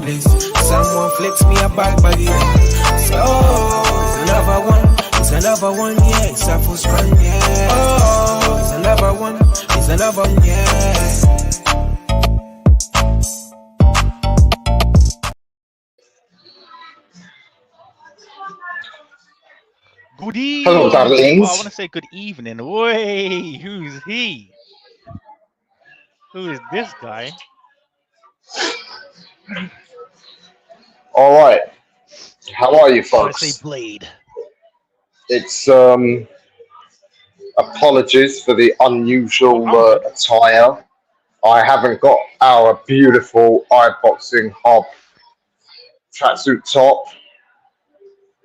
this. Someone flips me a bag body. So it's another one, yeah. It's a full run, yeah. Oh, it's another one, yeah. Good evening. Hello, darlings. Well, I want to say good evening. Wait, who's he? Who is this guy? All right. How are you, I folks? say Blade. It's apologies for the unusual attire. I haven't got our beautiful iBoxingHub tracksuit top.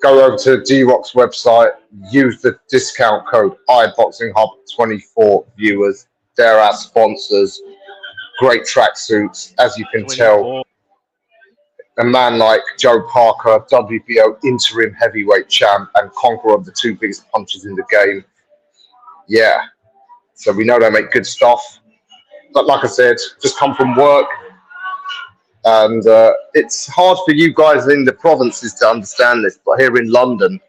Go over to D-Rock's website, use the discount code iBoxingHub24 viewers. They're our sponsors. Great tracksuits, as you can 24. tell. A man like Joe Parker, WBO interim heavyweight champ and conqueror of the two biggest punches in the game. Yeah, so we know they make good stuff. But like I said, just come from work. And it's hard for you guys in the provinces to understand this, but here in London,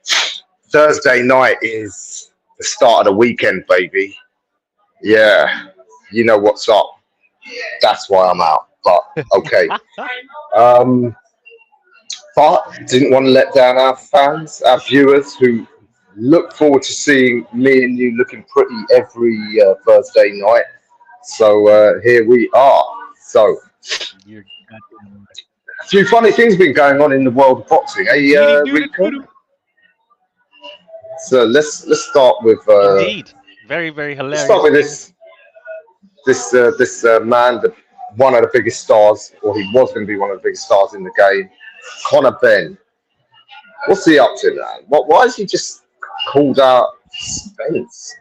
Thursday night is the start of the weekend, baby. Yeah, you know what's up. That's why I'm out, but okay. But didn't want to let down our fans, our viewers, who look forward to seeing me and you looking pretty every Thursday night. So here we are. So a few funny things been going on in the world of boxing. Hey, Ricco? So let's start with Indeed, very hilarious. Let's start with this man, one of the biggest stars, or he was going to be one of the biggest stars in the game, Conor Benn. What's he up to, man? Why is he just called out Spence?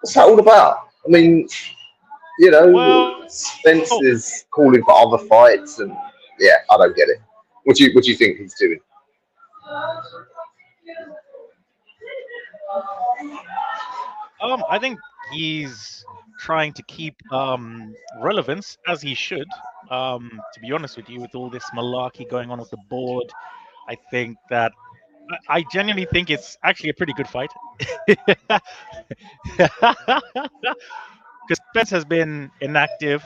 What's that all about? I mean, you know, Spence is calling for other fights, and yeah, I don't get it. What do you think he's doing? I think he's trying to keep relevance, as he should. To be honest with you, with all this malarkey going on with the board, I think that I genuinely think it's actually a pretty good fight. Because Spence has been inactive,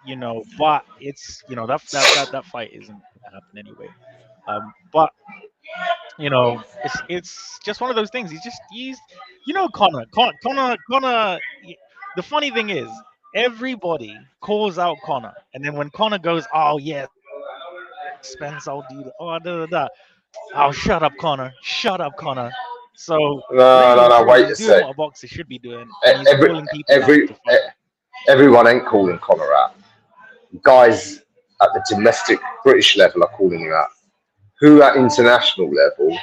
you know, but it's, you know, that fight isn't gonna happen anyway. But you know, it's just one of those things. He's you know, Conor. The funny thing is, everybody calls out Conor, and then when Conor goes, "Oh yeah, Spence, I'll do that. Oh, da da da." Oh, shut up, Conor. Shut up, Conor. So No, wait a sec. What a boxer should be doing. And he's calling people out to fight. Everyone ain't calling Conor out. Guys at the domestic British level are calling him out. Who at international level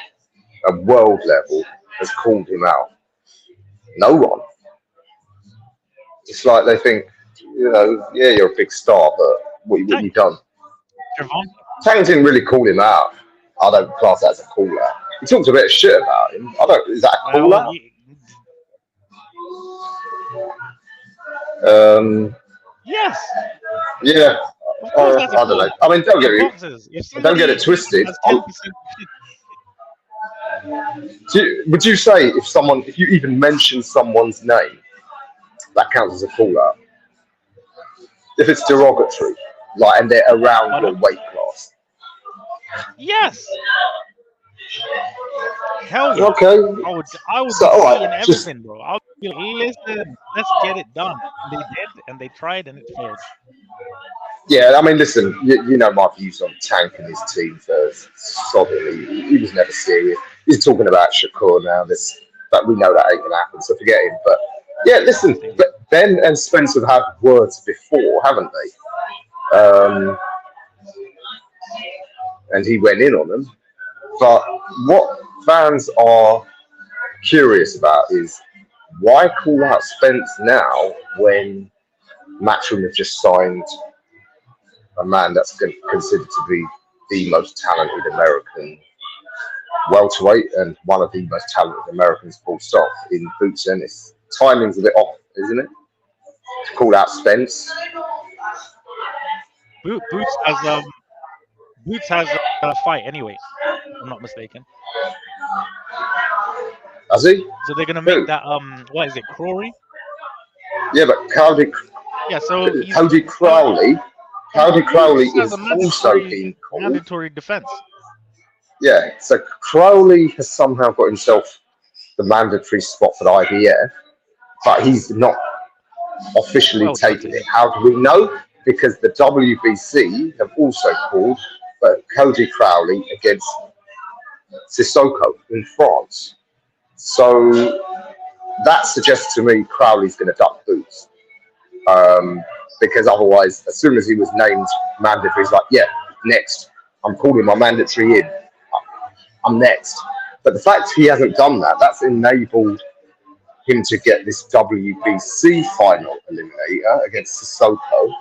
and world level has called him out? No one. It's like they think, you know, yeah, you're a big star, but what have you done? Tank didn't really call him out. I don't class that as a call out. He talked a bit of shit about him. Is that a call out? Yes. Yeah. I don't know. I mean, don't get it twisted. Would you say if you even mention someone's name, that counts as a call out? If it's derogatory, like, and they're around your weight class. Yes. Hell yeah. Okay. I would see everything, bro. I'll be like, listen, let's get it done. And they did, and they tried, and it failed. Yeah, I mean, listen, you know my views on Tank and his team first. He was never serious. He's talking about Shakur now. But we know that ain't gonna happen, so forget him. But yeah, listen, Ben and Spence have had words before, haven't they? And he went in on them. But what fans are curious about is why call out Spence now when Matchroom have just signed a man that's considered to be the most talented American welterweight and one of the most talented Americans, full stop, in Boots Ennis. Timing's a bit off, isn't it? To call out Spence. Boots has a fight anyway. If I'm not mistaken. Has he? So they're gonna Who? make that what is it, Crawley? Yeah, but Yeah. So Cody Crowley Boots has is a also being called. mandatory defense. Yeah, so Crowley has somehow got himself the mandatory spot for the IBF, but he's not officially taken it. How do we know? Because the WBC have also called Cody Crowley against Sissoko in France. So that suggests to me Crowley's going to duck Boots. Because otherwise, as soon as he was named mandatory, he's like, yeah, next. I'm calling my mandatory in. I'm next. But the fact he hasn't done that, that's enabled him to get this WBC final eliminator against Sissoko.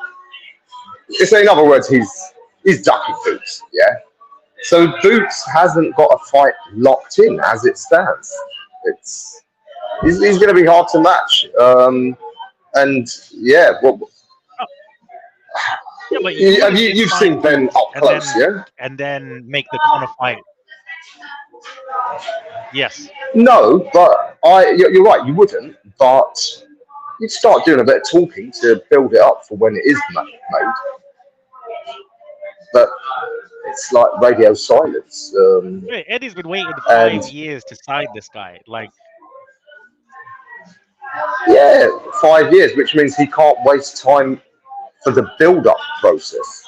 So in other words, he's ducking Boots, yeah? So Boots hasn't got a fight locked in as it stands. He's going to be hard to match. And yeah, well, yeah, but you've seen Benn up close, yeah? And then make the Conor fight. Yes. No, but you're right, you wouldn't, but you'd start doing a bit of talking to build it up for when it is made. But it's like radio silence. Eddie's been waiting 5 years to sign this guy. Like, yeah, 5 years, which means he can't waste time for the build-up process.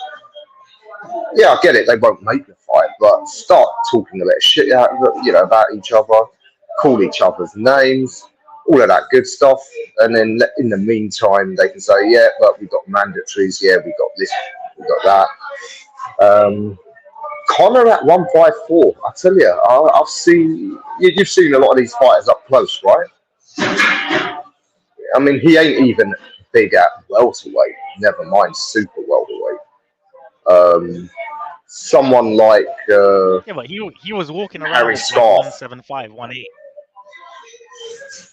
Yeah, I get it. They won't make the fight, but start talking a bit of shit, about each other, call each other's names, all of that good stuff, and then in the meantime, they can say, yeah, but we've got mandatories. Yeah, we got this, we got that. Conor at 154. I tell you, I've seen you've seen a lot of these fighters up close, right? I mean, he ain't even big at welterweight. Never mind super welterweight. Someone like yeah, but he was walking around Harry with Scott. 175, 18.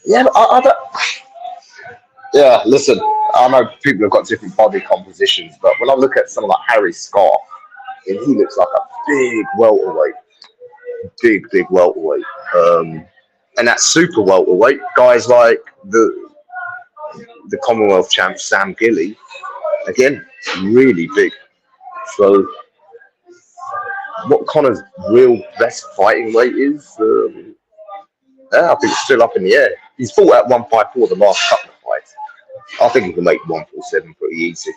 Yeah, yeah. Listen, I know people have got different body compositions, but when I look at someone like Harry Scott, he looks like a big welterweight, big welterweight. And that super welterweight, guys like the Commonwealth champ Sam Gilly, again, really big. So, what Conor's real best fighting weight is, I think it's still up in the air. He's fought at 154 the last couple of fights. I think he can make 147 pretty easy.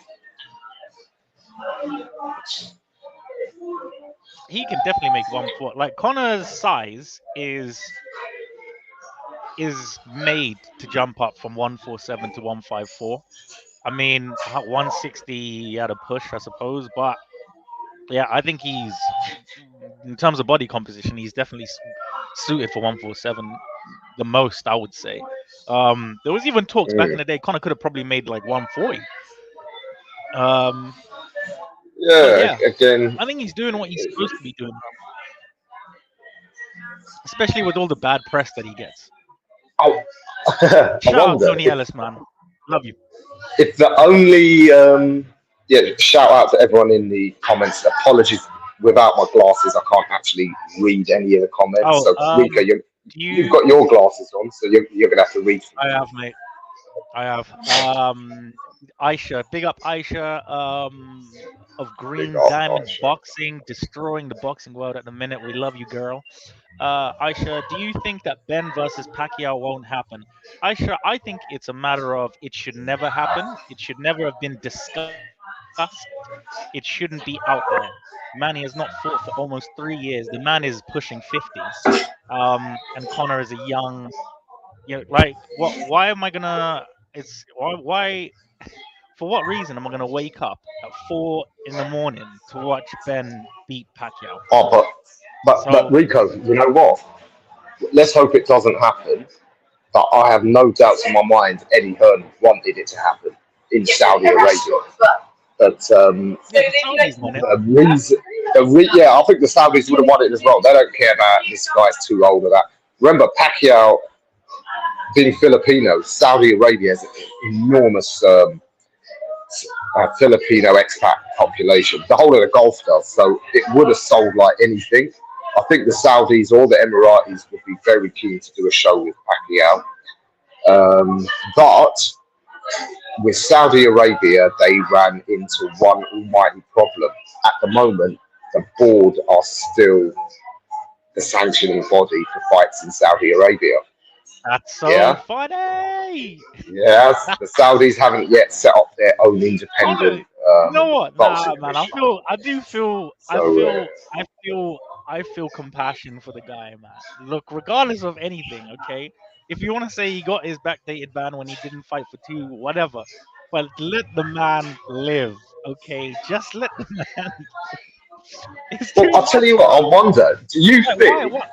He can definitely make 140. Like, Conor's size is made to jump up from 147 to 154. I mean, 160 he had a push, I suppose, but yeah, I think he's, in terms of body composition, he's definitely suited for 147 the most, I would say. There was even talks back in the day, Conor could have probably made like 140. Yeah, again, I think he's doing what he's supposed to be doing, especially with all the bad press that he gets. Oh, Shout out Tony Ellis, man. Love you. If the only, shout out to everyone in the comments. Apologies, without my glasses, I can't actually read any of the comments. Oh, so, Ricco, you've got your glasses on, so you're going to have to read. I have, mate. I have. Aisha, big up Aisha of Green Diamond Boxing, destroying the boxing world at the minute. We love you, girl. Aisha, do you think that Benn versus Pacquiao won't happen? Aisha, I think it's a matter of it should never happen. It should never have been discussed. It shouldn't be out there. Manny has not fought for almost 3 years. The man is pushing 50. And Conor is a young, like, what? Why am I gonna? It's why? For what reason am I gonna wake up at 4 a.m. to watch Benn beat Pacquiao? Oh, but Ricco, you know what? Let's hope it doesn't happen. But I have no doubts in my mind Eddie Hearn wanted it to happen in Saudi Arabia. But I think the Saudis would have won it as well. They don't care about this guy's too old or that. Remember, Pacquiao being Filipino, Saudi Arabia has enormous Filipino expat population. The whole of the Gulf does, so it would have sold like anything. I think the Saudis or the Emiratis would be very keen to do a show with Pacquiao. But with Saudi Arabia, they ran into one almighty problem. At the moment, the board are still the sanctioning body for fights in Saudi Arabia. That's so Yeah. funny. Yes, the Saudis haven't yet set up their own Honestly, independent you know what? boxing Nah, man. commission. I feel compassion for the guy, man. Look, regardless of anything, okay. If you want to say he got his backdated ban when he didn't fight for 2, whatever, but let the man live, okay. Just let the man. It's Well, too I'll tell much. you what. I wonder. Do you Like, why? think? What?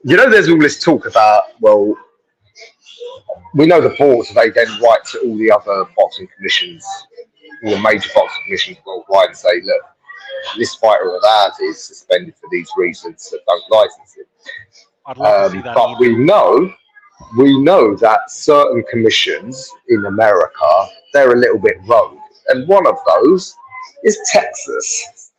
You know, there's all this talk about. Well, we know the boards. They then write to all the other boxing commissions, all the major boxing commissions worldwide, and say, look, this fighter of ours is suspended for these reasons, so don't license it. I'd love to see that. But we know that certain commissions in America, they're a little bit rogue, and one of those is Texas,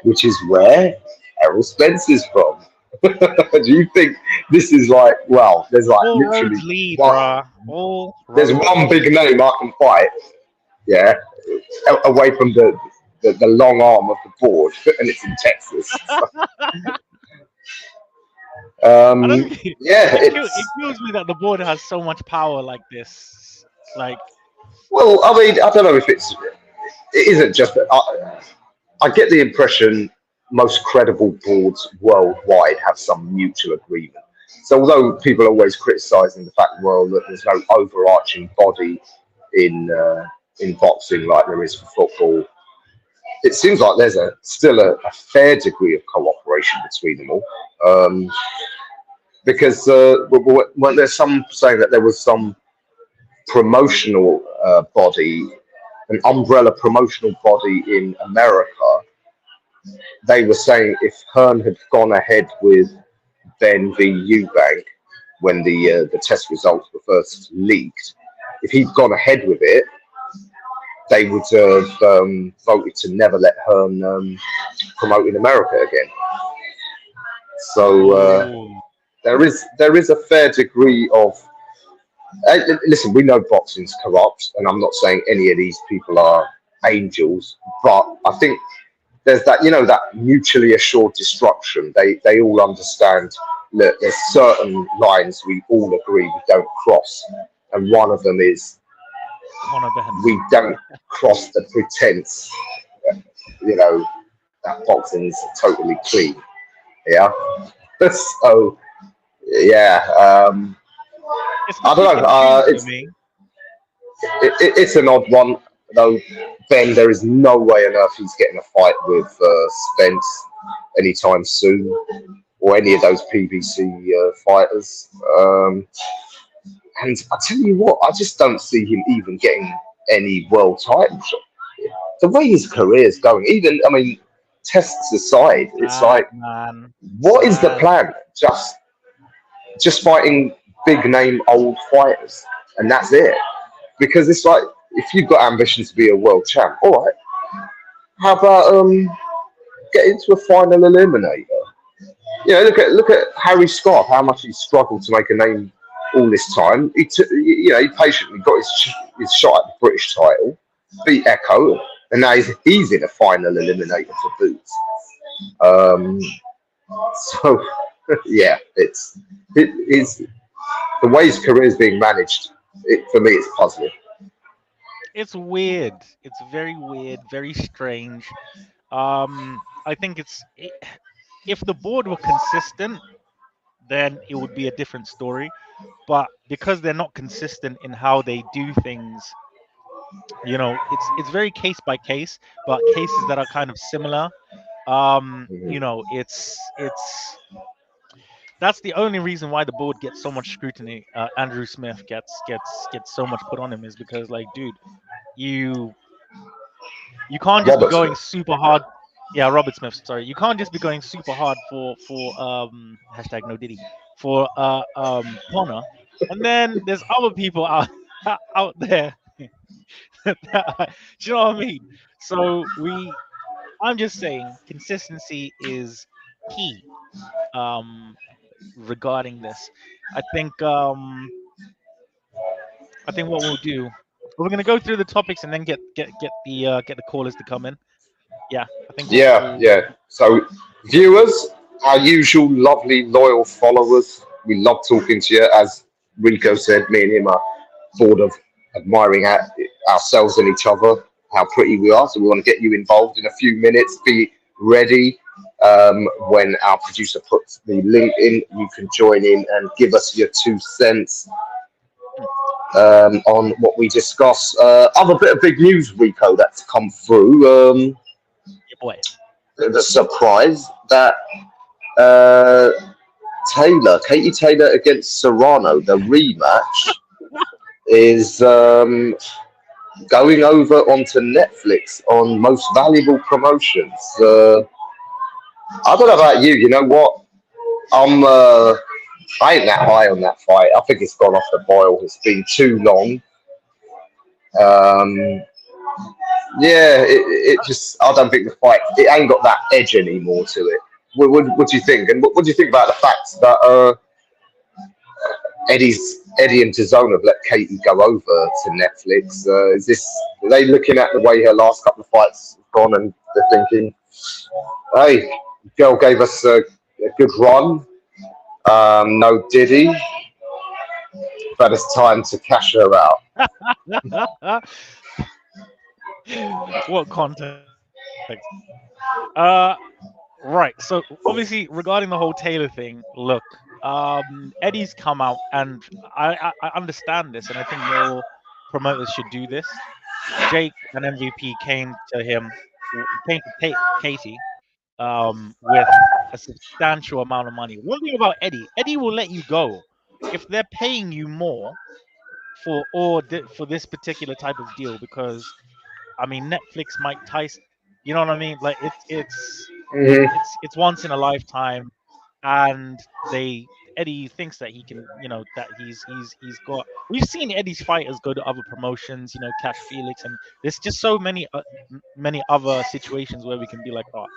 which is where Errol Spence is from. Do you think this is like, well, there's like all literally roads lead, one, bruh. All there's roads one lead. big name I can fight, yeah, away from the long arm of the board, and it's in Texas. I don't. Yeah, It kills me that the board has so much power like this. Like, well, I mean, I don't know if it isn't just that. I get the impression most credible boards worldwide have some mutual agreement. So although people are always criticising the fact, well, that there's no overarching body in boxing like there is for football, it seems like there's still a fair degree of cooperation between them all. Because when there's some saying that there was some promotional body, an umbrella promotional body in America, they were saying if Hearn had gone ahead with Benn v Eubank when the test results were first leaked, if he'd gone ahead with it, they would have voted to never let Hearn promote in America again. So there is a fair degree of. Listen, we know boxing's corrupt, and I'm not saying any of these people are angels, but I think there's that, that mutually assured destruction. They all understand that there's certain lines we all agree we don't cross, and one of them is Conor Benn. we don't cross the pretense, that boxing's totally clean. Yeah. So yeah, I don't know. It's an odd one, though. Ben, there is no way on earth he's getting a fight with Spence anytime soon, or any of those PBC fighters. And I tell you what, I just don't see him even getting any world title shot. The way his career is going, tests aside, it's like, man. What is the plan? Just fighting big name old fighters, and that's it. Because it's like, if you've got ambition to be a world champ, all right, how about get into a final eliminator? Look at Harry Scott, how much he struggled to make a name all this time. He patiently got his shot at the British title, beat Echo, and now he's in a final eliminator for boots. So yeah, it is the way his career is being managed. For me, it's puzzling. It's weird. It's very weird, very strange. I think if the board were consistent, then it would be a different story. But because they're not consistent in how they do things, it's very case by case, but cases that are kind of similar. It's that's the only reason why the board gets so much scrutiny. Andrew Smith gets so much put on him is because, like, dude, you can't just be going super hard. Yeah, Robert Smith. Sorry, you can't just be going super hard for hashtag no Diddy for Conor, and then there's other people out there Do you know what I mean? So I'm just saying consistency is key regarding this. I think um I think what we'll do, we're gonna go through the topics and then get the callers to come in. Yeah, I think Yeah, we'll yeah. So, viewers, our usual lovely, loyal followers, we love talking to you. As Rico said, me and him are bored of admiring ourselves and each other, how pretty we are. So, we want to get you involved in a few minutes. Be ready. When our producer puts the link in, you can join in and give us your 2 cents on what we discuss. Other bit of big news, Rico, that's come through. your boy. The surprise that Katie Taylor against Serrano, the rematch, is going over onto Netflix on Most Valuable Promotions. I don't know about you. You know what? I ain't that high on that fight. I think it's gone off the boil. It's been too long. Yeah, it just, I don't think the fight, it ain't got that edge anymore to it. What do you think? And what do you think about the fact that Eddie and DAZN have let Katie go over to Netflix? Are they looking at the way her last couple of fights have gone and they're thinking, hey, girl gave us a good run, no Diddy, but it's time to cash her out. What context? Right. So obviously regarding the whole Taylor thing, look, Eddie's come out, and I understand this, and I think more promoters should do this. Jake and MVP came to Katie with a substantial amount of money. One thing about Eddie will let you go if they're paying you more for this particular type of deal, because I mean Netflix, Mike Tyson, you know what I mean? Like Mhm. it's once in a lifetime, and Eddie thinks that he can, that he's got. We've seen Eddie's fighters go to other promotions, Cash Felix, and there's just so many other situations where we can be like, oh,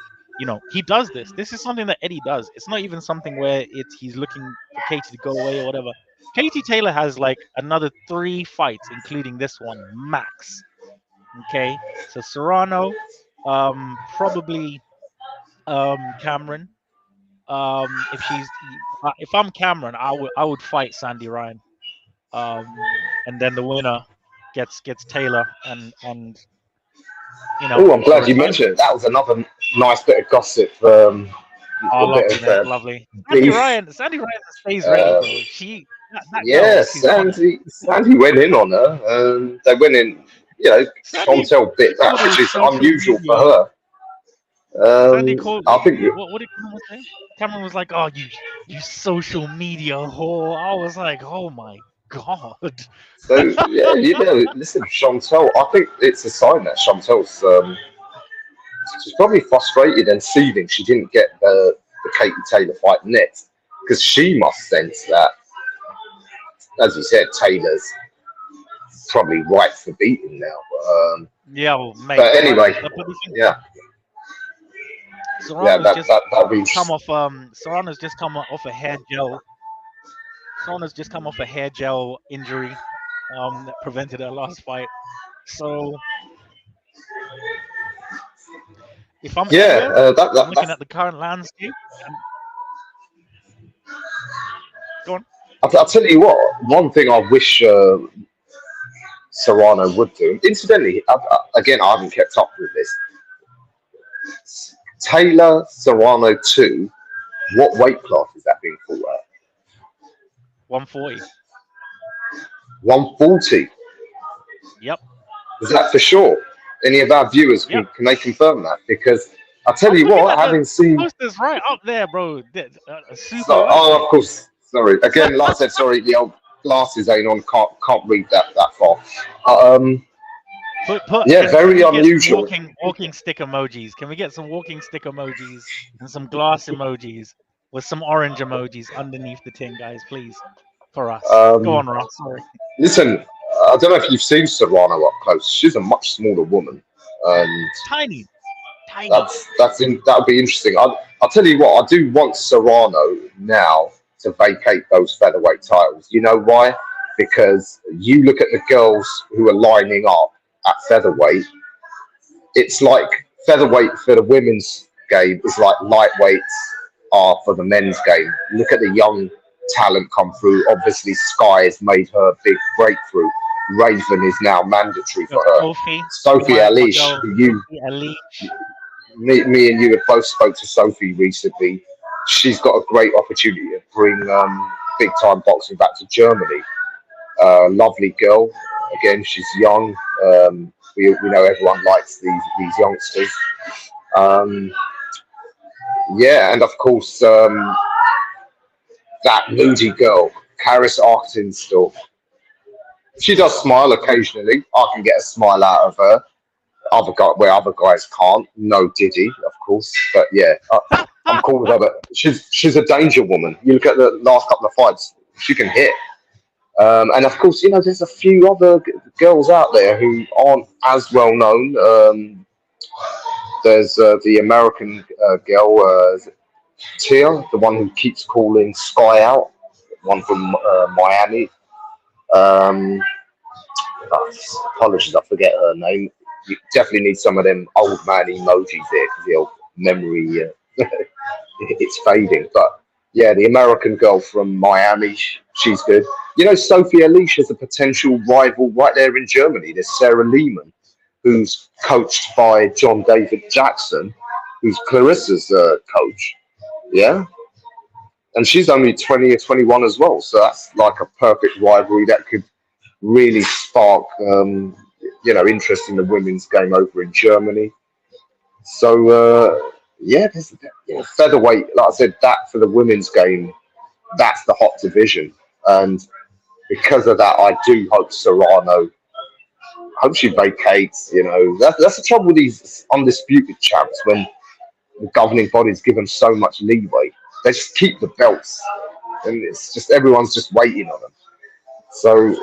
he does this. This is something that Eddie does. It's not even something where he's looking for Katie to go away or whatever. Katie Taylor has like another 3 fights, including this one, max. Okay, so Serrano, probably Cameron. If I'm Cameron, I would fight Sandy Ryan. And then the winner gets Taylor, and Oh, I'm so glad you mentioned it. That was another nice bit of gossip. A bit lovely, of mate, lovely. beef. Sandy Ryan stays ready, bro. That girl, Yeah, she's on it. Sandy went in on her. They went in, Sandy Chantel bit back, called her which is social unusual for media. her. Sandy called. I think. What did Cameron say? Cameron was like, "Oh, you social media whore." I was like, "Oh my god." So yeah, listen, Chantel. I think it's a sign that Chantel's she's probably frustrated and seething. She didn't get the Katie Taylor fight next, because she must sense that, as you said, Taylor's probably right for beating now. Yeah, well, mate. But anyway, But the thing, yeah, Serrano's that'll be. come off. Serrano's just come off a hair gel. Serrano's just come off a hair gel injury, that prevented her last fight. So if I'm Yeah, Edward, I'm looking at the current landscape. And, go on. I'll tell you what. One thing I wish Serrano would do. Incidentally, again, I haven't kept up with this. Taylor Serrano 2. What weight class is that being fought at? 140. 140. Yep. Is that for sure? Any of our viewers Yep. can they confirm that? Because I'll tell I'm you looking what, at the having seen. posters right up there, bro. Super. Oh, of course. Sorry. Again, like I said, sorry. The old glasses ain't on. Can't read that far. Yeah, very unusual. Walking stick emojis. Can we get some walking stick emojis and some glass emojis with some orange emojis underneath the tin, guys, please, for us. Go on, Ross. Sorry. Listen, I don't know if you've seen Serrano up close. She's a much smaller woman, and Tiny, tiny. that'll be interesting. I'll tell you what, I do want Serrano now to vacate those featherweight titles. You know why? Because you look at the girls who are lining up at featherweight. It's like featherweight for the women's game is like lightweights are for the men's game. Look at the young talent come through. Obviously, Sky has made her big breakthrough. Raven is now mandatory for her. Sophie Alish, who me and you have both spoke to Sophie recently. She's got a great opportunity to bring big time boxing back to Germany. Lovely girl. Again, she's young. We know everyone likes these youngsters. Yeah, and of course that moody girl, Caris Arkenstill. She does smile occasionally. I can get a smile out of her. Where other guys can't. No Diddy, of course. But yeah, I'm cool with her. But she's a danger woman. You look at the last couple of fights, she can hit. And of course, there's a few other girls out there who aren't as well known. There's the American girl, Tia, the one who keeps calling Sky out, one from Miami. Apologies, I forget her name. You definitely need some of them old man emojis there because the old memory it's fading. But yeah, the American girl from Miami, she's good. Sophie Alish is a potential rival right there in Germany. There's Sarah Lehman, who's coached by John David Jackson, who's Clarissa's coach. Yeah. And she's only 20 or 21 as well. So that's like a perfect rivalry that could really spark, interest in the women's game over in Germany. So, there's featherweight, like I said, that for the women's game, that's the hot division. And because of that, I do hope Serrano, hope she vacates. That's the trouble with these undisputed champs when the governing bodies give them so much leeway. They just keep the belts, and it's just everyone's just waiting on them. So,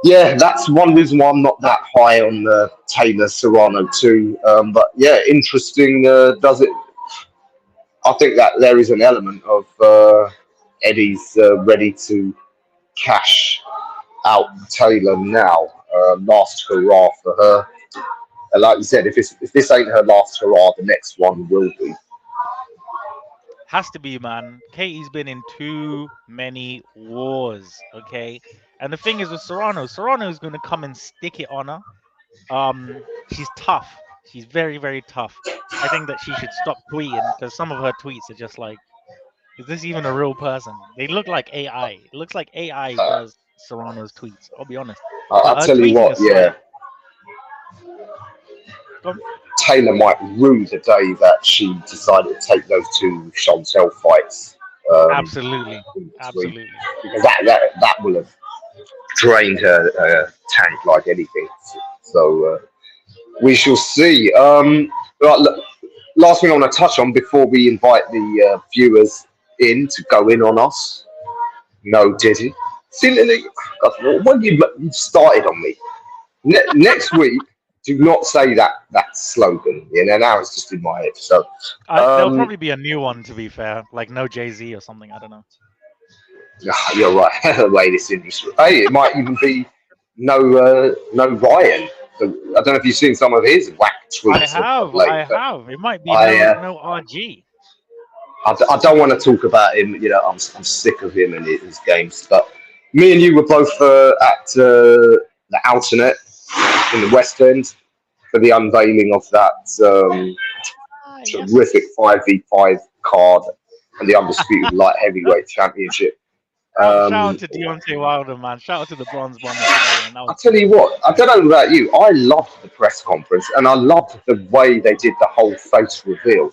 yeah, that's one reason why I'm not that high on Taylor Serrano too. But yeah, interesting. Does it? I think that there is an element of Eddie's ready to cash out Taylor now. Last hurrah for her. And like you said, if this ain't her last hurrah, the next one will be. Has to be, man. Katie's been in too many wars, okay? And the thing is with Serrano is going to come and stick it on her. She's tough. She's very, very tough. I think that she should stop tweeting because some of her tweets are just like, is this even a real person? They look like AI. It looks like AI does Serrano's tweets. I'll be honest. I'll tell you what, yeah. Taylor might rue the day that she decided to take those two Chantel fights. Absolutely. Because that will have drained her tank like anything. So we shall see. Last thing I want to touch on before we invite the viewers in to go in on us. No Diddy. See, when you started on me. Next week, do not say that slogan. Now it's just in my head. So there'll probably be a new one, to be fair, like no Jay-Z or something. I don't know. You're right. The way this industry. Hey, it might even be no Ryan. I don't know if you've seen some of his whack tweets. I have. It might be no RG. I don't want to talk about him. I'm sick of him and his games. But me and you were both at the Alternate in the West End for the unveiling of that terrific 5v5 card and the undisputed light heavyweight championship. Shout out to Deontay Wilder, man. Shout out to the Bronze Bomber. I'll tell you what, I don't know about you. I loved the press conference and I loved the way they did the whole face reveal.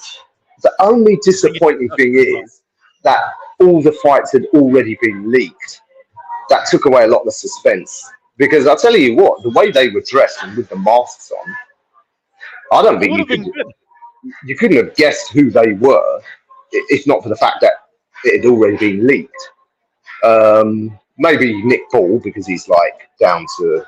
The only disappointing thing is that all the fights had already been leaked. That took away a lot of the suspense. Because I'll tell you what, the way they were dressed and with the masks on, I don't think you couldn't have guessed who they were if not for the fact that it had already been leaked. Maybe Nick Ball because he's like down to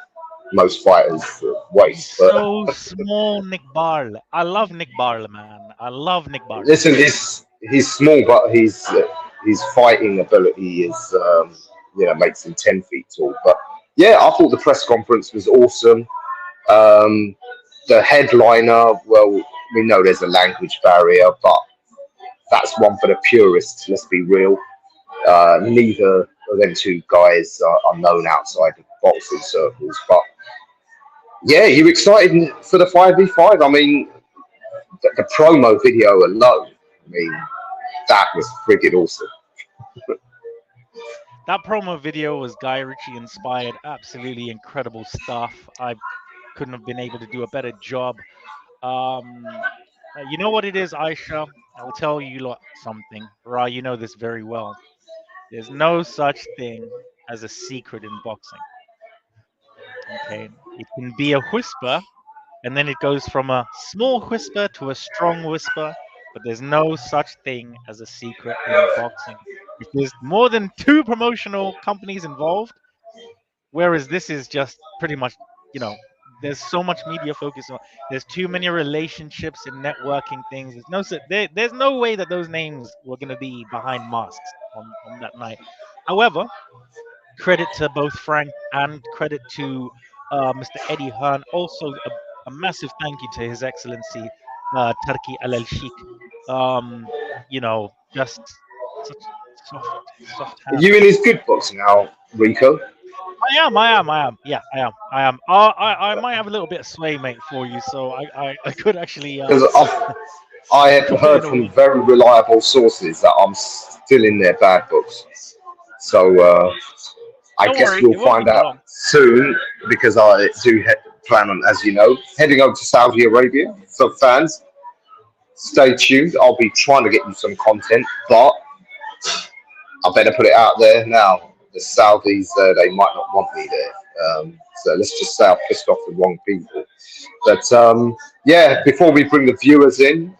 most fighters' He's waist. But so small, Nick Barl. I love Nick Barl, man. I love Nick Barl. listen, he's small, but his fighting ability is makes him 10 feet tall. But yeah, I thought the press conference was awesome. The headliner, well, we know there's a language barrier, but that's one for the purists. Let's be real. Neither of them two guys are known outside of boxing circles, but yeah, you excited for the 5v5? I mean, the promo video alone, I mean, that was friggin' awesome. That promo video was Guy Ritchie inspired. Absolutely incredible stuff. I couldn't have been able to do a better job. You know what it is, Aisha? I'll tell you lot something. Ra, you know this very well. There's no such thing as a secret in boxing. Okay, it can be a whisper, and then it goes from a small whisper to a strong whisper. But there's no such thing as a secret in boxing. If there's more than 2 promotional companies involved, whereas this is just pretty much, there's so much media focus on. There's too many relationships and networking things. There's no way that those names were going to be behind masks on that night. However, credit to both Frank and credit to Mr. Eddie Hearn. Also, a massive thank you to His Excellency Turki Al Sheikh. Just such soft Are hands. you in his good books now, Ricco? I am. Yeah, I am. I might have a little bit of sway, mate, for you. So I could actually. Because I have heard from very reliable sources that I'm still in their bad books. So I guess we'll find out soon because I do plan on, as you know, heading over to Saudi Arabia. So fans, stay tuned. I'll be trying to get you some content, but I better put it out there now. The Saudis, they might not want me there. So let's just say I've pissed off the wrong people. But yeah, before we bring the viewers in,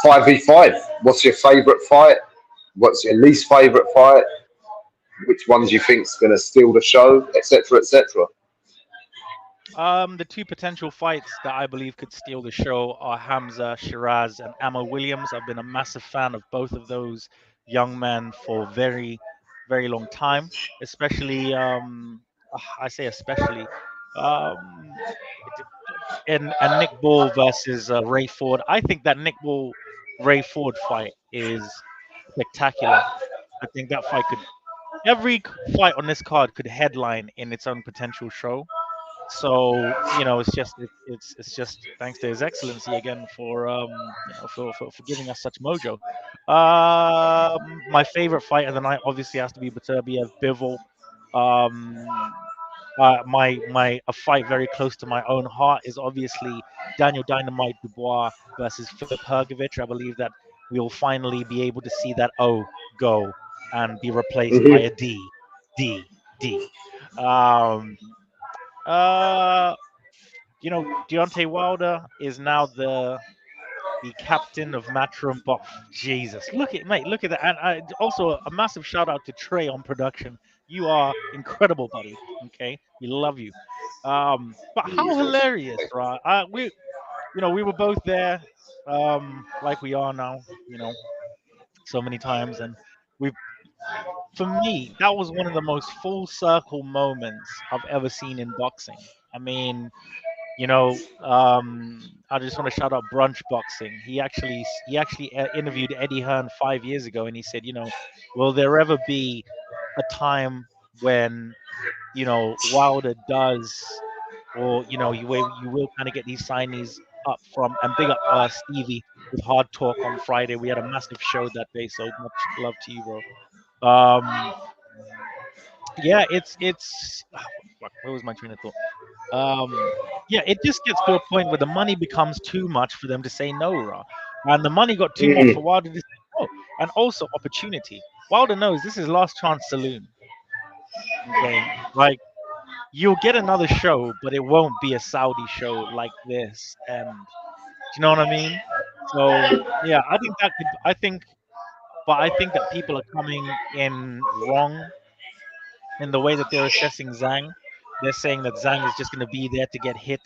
5v5. What's your favourite fight? What's your least favourite fight? Which ones you think's going to steal the show, etc., etc. The 2 potential fights that I believe could steal the show are Hamza Shiraz and Ammo Williams. I've been a massive fan of both of those young men for very, very long time. Especially, I say especially, and Nick Ball versus Ray Ford. I think that Nick Ball Ray Ford fight is spectacular. I think that fight could. Every fight on this card could headline in its own potential show. So it's just thanks to His Excellency again for for giving us such mojo. My favorite fight of the night obviously has to be Beterbiev Bivol. A fight very close to my own heart is obviously Daniel Dynamite Dubois versus Philip Hergovich. I believe that we will finally be able to see that O go and be replaced by a D. Deontay Wilder is now the captain of Matchroom. Jesus, look at that. And also a massive shout out to Trey on production. You are incredible, buddy. Okay, we love you. But how hilarious, right? We were both there, like we are now. So many times, and for me, that was one of the most full circle moments I've ever seen in boxing. I mean, I just want to shout out Brunch Boxing. He actually interviewed Eddie Hearn 5 years ago, and he said, will there ever be a time when Wilder does, or you will kind of get these signees up from, and big up Stevie with Hard Talk on Friday. We had a massive show that day, so much love to you, bro. Yeah, it's where was my train of thought? Yeah, it just gets to a point where the money becomes too much for them to say no, Ra. And the money got too much for Wilder to say no. And also opportunity. Wilder knows this is last chance saloon. Okay, like you'll get another show, but it won't be a Saudi show like this. And do you know what I mean? So yeah, I think but I think that people are coming in wrong in the way that they're assessing Zhang. They're saying that Zhang is just going to be there to get hit.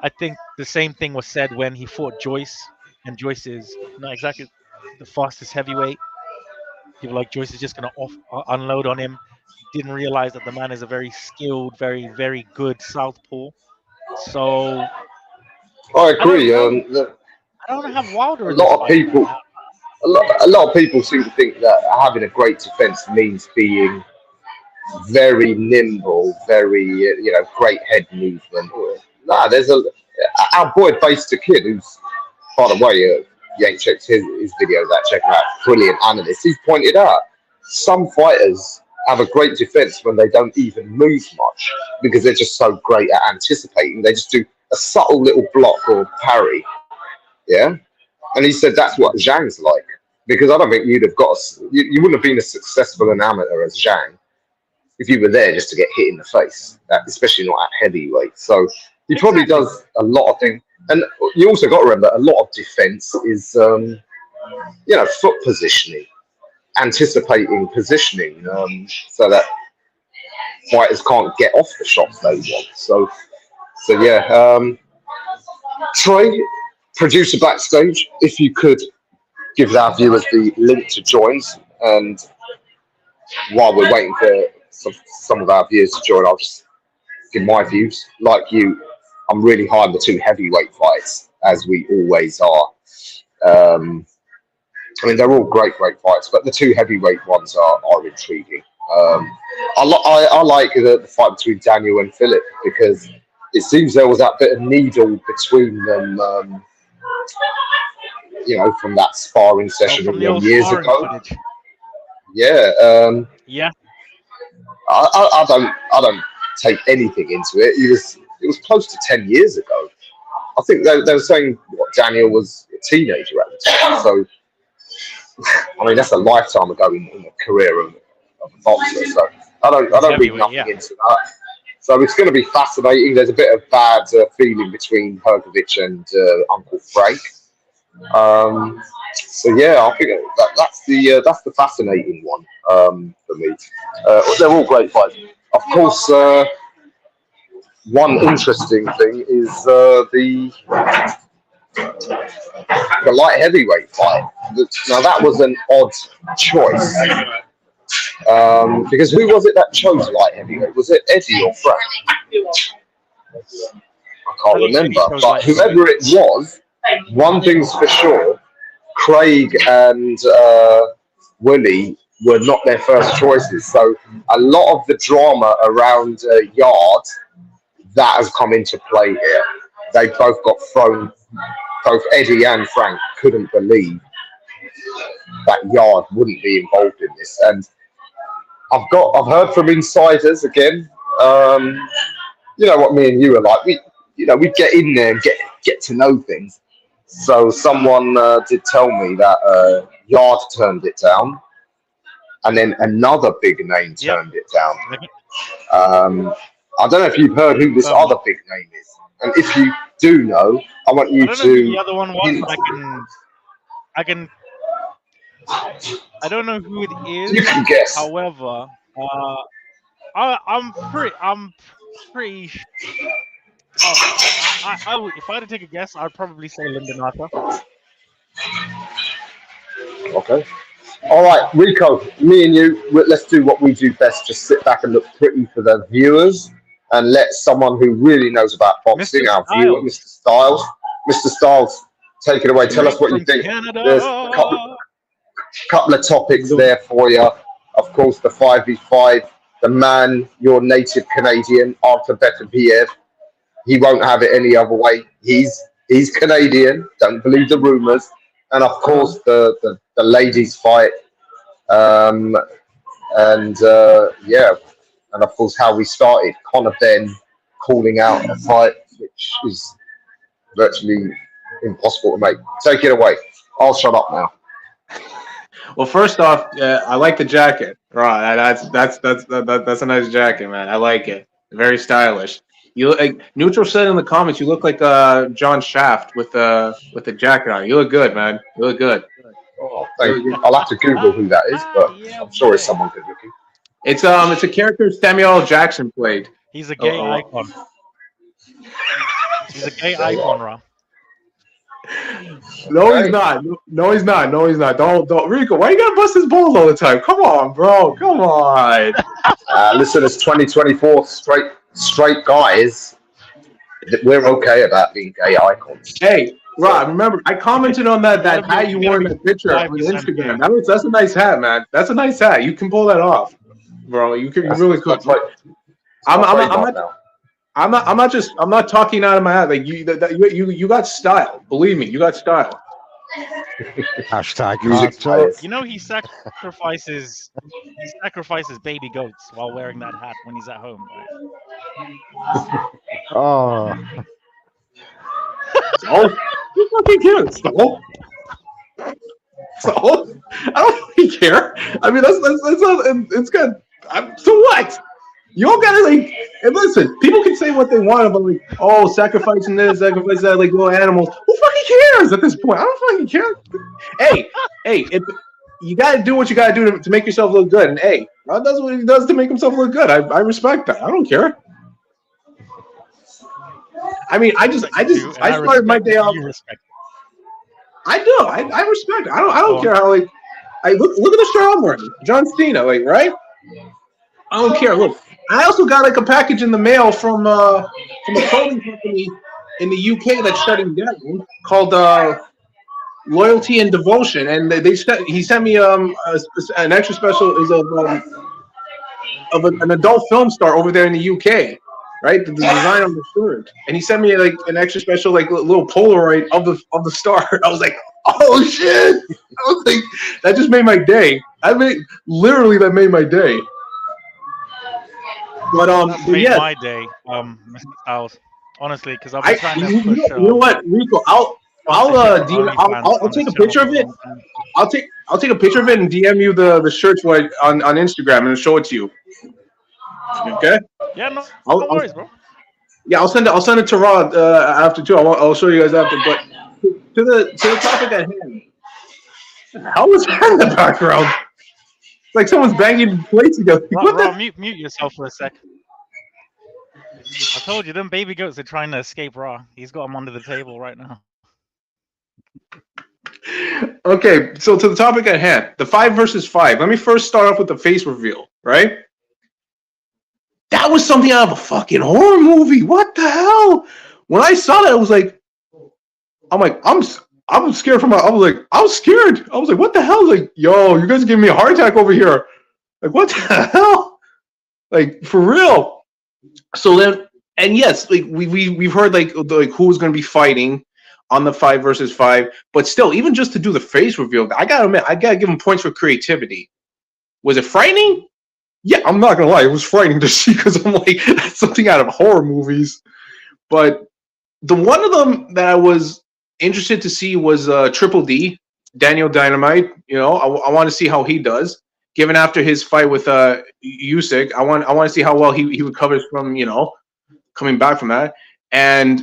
I think the same thing was said when he fought Joyce, and Joyce is not exactly the fastest heavyweight. People like Joyce is just going to unload on him. Didn't realize that the man is a very skilled, very, very good southpaw. So I I don't agree. know. I don't have Wilder A in this lot of fight. people, a lot of people seem to think that having a great defense means being very nimble, very great head movement. Nah, there's our boy faced a kid who's, by the way, you ain't checked his videos out. Check him out, brilliant analyst. He's pointed out some fighters have a great defense when they don't even move much because they're just so great at anticipating. They just do a subtle little block or parry, yeah. And he said that's what Zhang's like because I don't think you'd have you wouldn't have been as successful an amateur as Zhang if you were there just to get hit in the face, especially not at heavyweight. So he probably does a lot of things. And you also got to remember a lot of defense is, foot positioning, anticipating positioning, so that fighters can't get off the shots they want. So yeah. Troy, producer backstage, if you could give our viewers the link to joins, and while we're waiting for some of our viewers to join, I'll just give my views. Like you, I'm really high on the two heavyweight fights, as we always are. I mean, they're all great fights, but the two heavyweight ones are intriguing. I like the fight between Daniel and Philip because it seems there was that bit of needle between them, from that sparring session From the old years sparring ago. footage. Yeah. Yeah. I don't take anything into it. It was close to 10 years ago. I think they were saying Daniel was a teenager at the time. So, I mean, that's a lifetime ago in the career of a boxer. So I don't read nothing into that. So it's going to be fascinating. There's a bit of bad feeling between Hergovich and Uncle Frank. So yeah, I think that's the fascinating one for me. They're all great fights. Of course, one interesting thing is the light heavyweight fight. Now that was an odd choice because who was it that chose light heavyweight? Was it Eddie or Frank? I can't remember. But whoever it was, one thing's for sure: Craig and Willie were not their first choices. So a lot of the drama around Yard that has come into play here. They both got thrown. Both Eddie and Frank couldn't believe that Yard wouldn't be involved in this. And I've heard from insiders again. You know what me and you are like. We get in there and get to know things. So someone did tell me that Yard turned it down, and then another big name turned it down. I don't know if you've heard who this other big name is, and if you do know, I want you I don't know to. who the other one was, but I don't know who it is. You can guess. However, I'm pretty. If I had to take a guess, I'd probably say Lyndon Arthur. Okay. All right, Ricco, me and you, let's do what we do best. Just sit back and look pretty for the viewers and let someone who really knows about boxing, our viewer, Mr. Styles. Mr. Styles, take it away. Tell us what you think. Canada. There's a couple of topics there for you. Of course, the 5v5, the man, your native Canadian, Arthur Beterbiev. He won't have it any other way. He's Canadian. Don't believe the rumors. And of course, the ladies fight. And of course, how we started. Conor Benn calling out a fight, which is virtually impossible to make. Take it away. I'll shut up now. Well, first off, I like the jacket. Right, that's a nice jacket, man. I like it. Very stylish. You Neutral said in the comments, you look like John Shaft with the jacket on. You look good, man. You look good. Oh, I'll have to Google who that is, but I'm sure it's someone good looking. It's a character Samuel L. Jackson played. He's a gay icon. He's a gay icon, Ra. No, he's not. No, he's not. No, he's not. Don't, Ricco. Why you gotta bust his balls all the time? Come on, bro. Come on. Listen, as 2024 straight guys, we're okay about being gay icons. Hey, Rob, remember I commented on that hat you wore in that picture on Instagram. That's a nice hat, man. That's a nice hat. You can pull that off, bro. You really could. I'm not talking out of my hat. Like you got style. Believe me, you got style. Hashtag music. You know he sacrifices baby goats while wearing that hat when he's at home, right? Oh. So, who fucking cares? So I don't really care. I mean, that's it's good. So what? You don't gotta like. And listen, people can say what they want about like, oh, sacrificing this, sacrificing that, like little animals. Who fucking cares at this point? I don't fucking care. Hey, you gotta do what you gotta do to make yourself look good. And hey, Rod does what he does to make himself look good. I respect that. I don't care. I mean, I started my day off. I do. I respect it. I don't care how like. Look at the shirt I'm wearing, John Cena, like right. I don't care. Look, I also got like a package in the mail from a clothing company in the UK that's shutting down called Loyalty and Devotion, and he sent me an extra special is of an adult film star over there in the UK, right? The design on the shirt, and he sent me like an extra special like little Polaroid of the star. I was like, oh shit! I was like, that just made my day. That made my day. But made my day, Mr. Styles. Honestly, because I've been trying to push. You know what, Ricco? I'll take a picture of it. I'll take a picture of it and DM you the shirts on Instagram and show it to you. Okay? Yeah, no worries, bro. Yeah, I'll send it to Rod after too. I'll show you guys after. But to the topic at hand. How was that in the background? It's like someone's banging plates together. Mute yourself for a sec. I told you, them baby goats are trying to escape Raw. He's got them under the table right now. Okay, so to the topic at hand, the 5 versus 5. Let me first start off with the face reveal, right? That was something out of a fucking horror movie. What the hell? When I saw that, I was like, I'm scared I was scared. I was like, what the hell? Like, yo, you guys are giving me a heart attack over here. Like, what the hell? Like, for real. So then, and yes, like we've heard like who's going to be fighting on the 5 versus 5, but still, even just to do the face reveal, I gotta admit, I gotta give him points for creativity. Was it frightening? Yeah, I'm not gonna lie, it was frightening to see because I'm like, that's something out of horror movies. But the one of them that I was interested to see was Triple D, Daniel Dynamite. You know, I want to see how he does. Given after his fight with Usyk, I want to see how well he recovers from, you know, coming back from that. And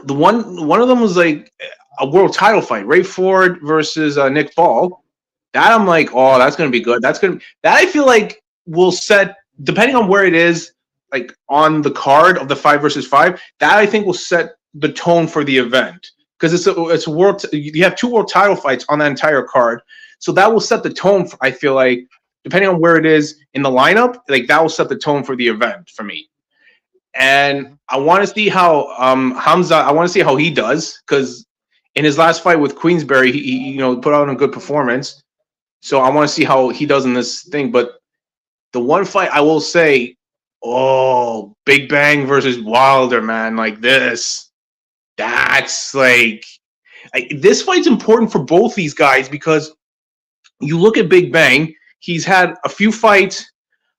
the one of them was like a world title fight, Ray Ford versus Nick Ball. That I'm like, oh, that's gonna be good. That I feel like will set, depending on where it is, like on the card of the 5 versus 5. That I think will set the tone for the event because it's a world. You have 2 world title fights on that entire card, so that will set the tone. I feel like depending on where it is in the lineup, like that will set the tone for the event for me. And I want to see how Hamza. I want to see how he does because in his last fight with Queensbury, he put out a good performance. So I want to see how he does in this thing. But the one fight I will say, oh, Big Bang versus Wilder, man, like this. That's like this fight's important for both these guys because you look at Big Bang, he's had a few fights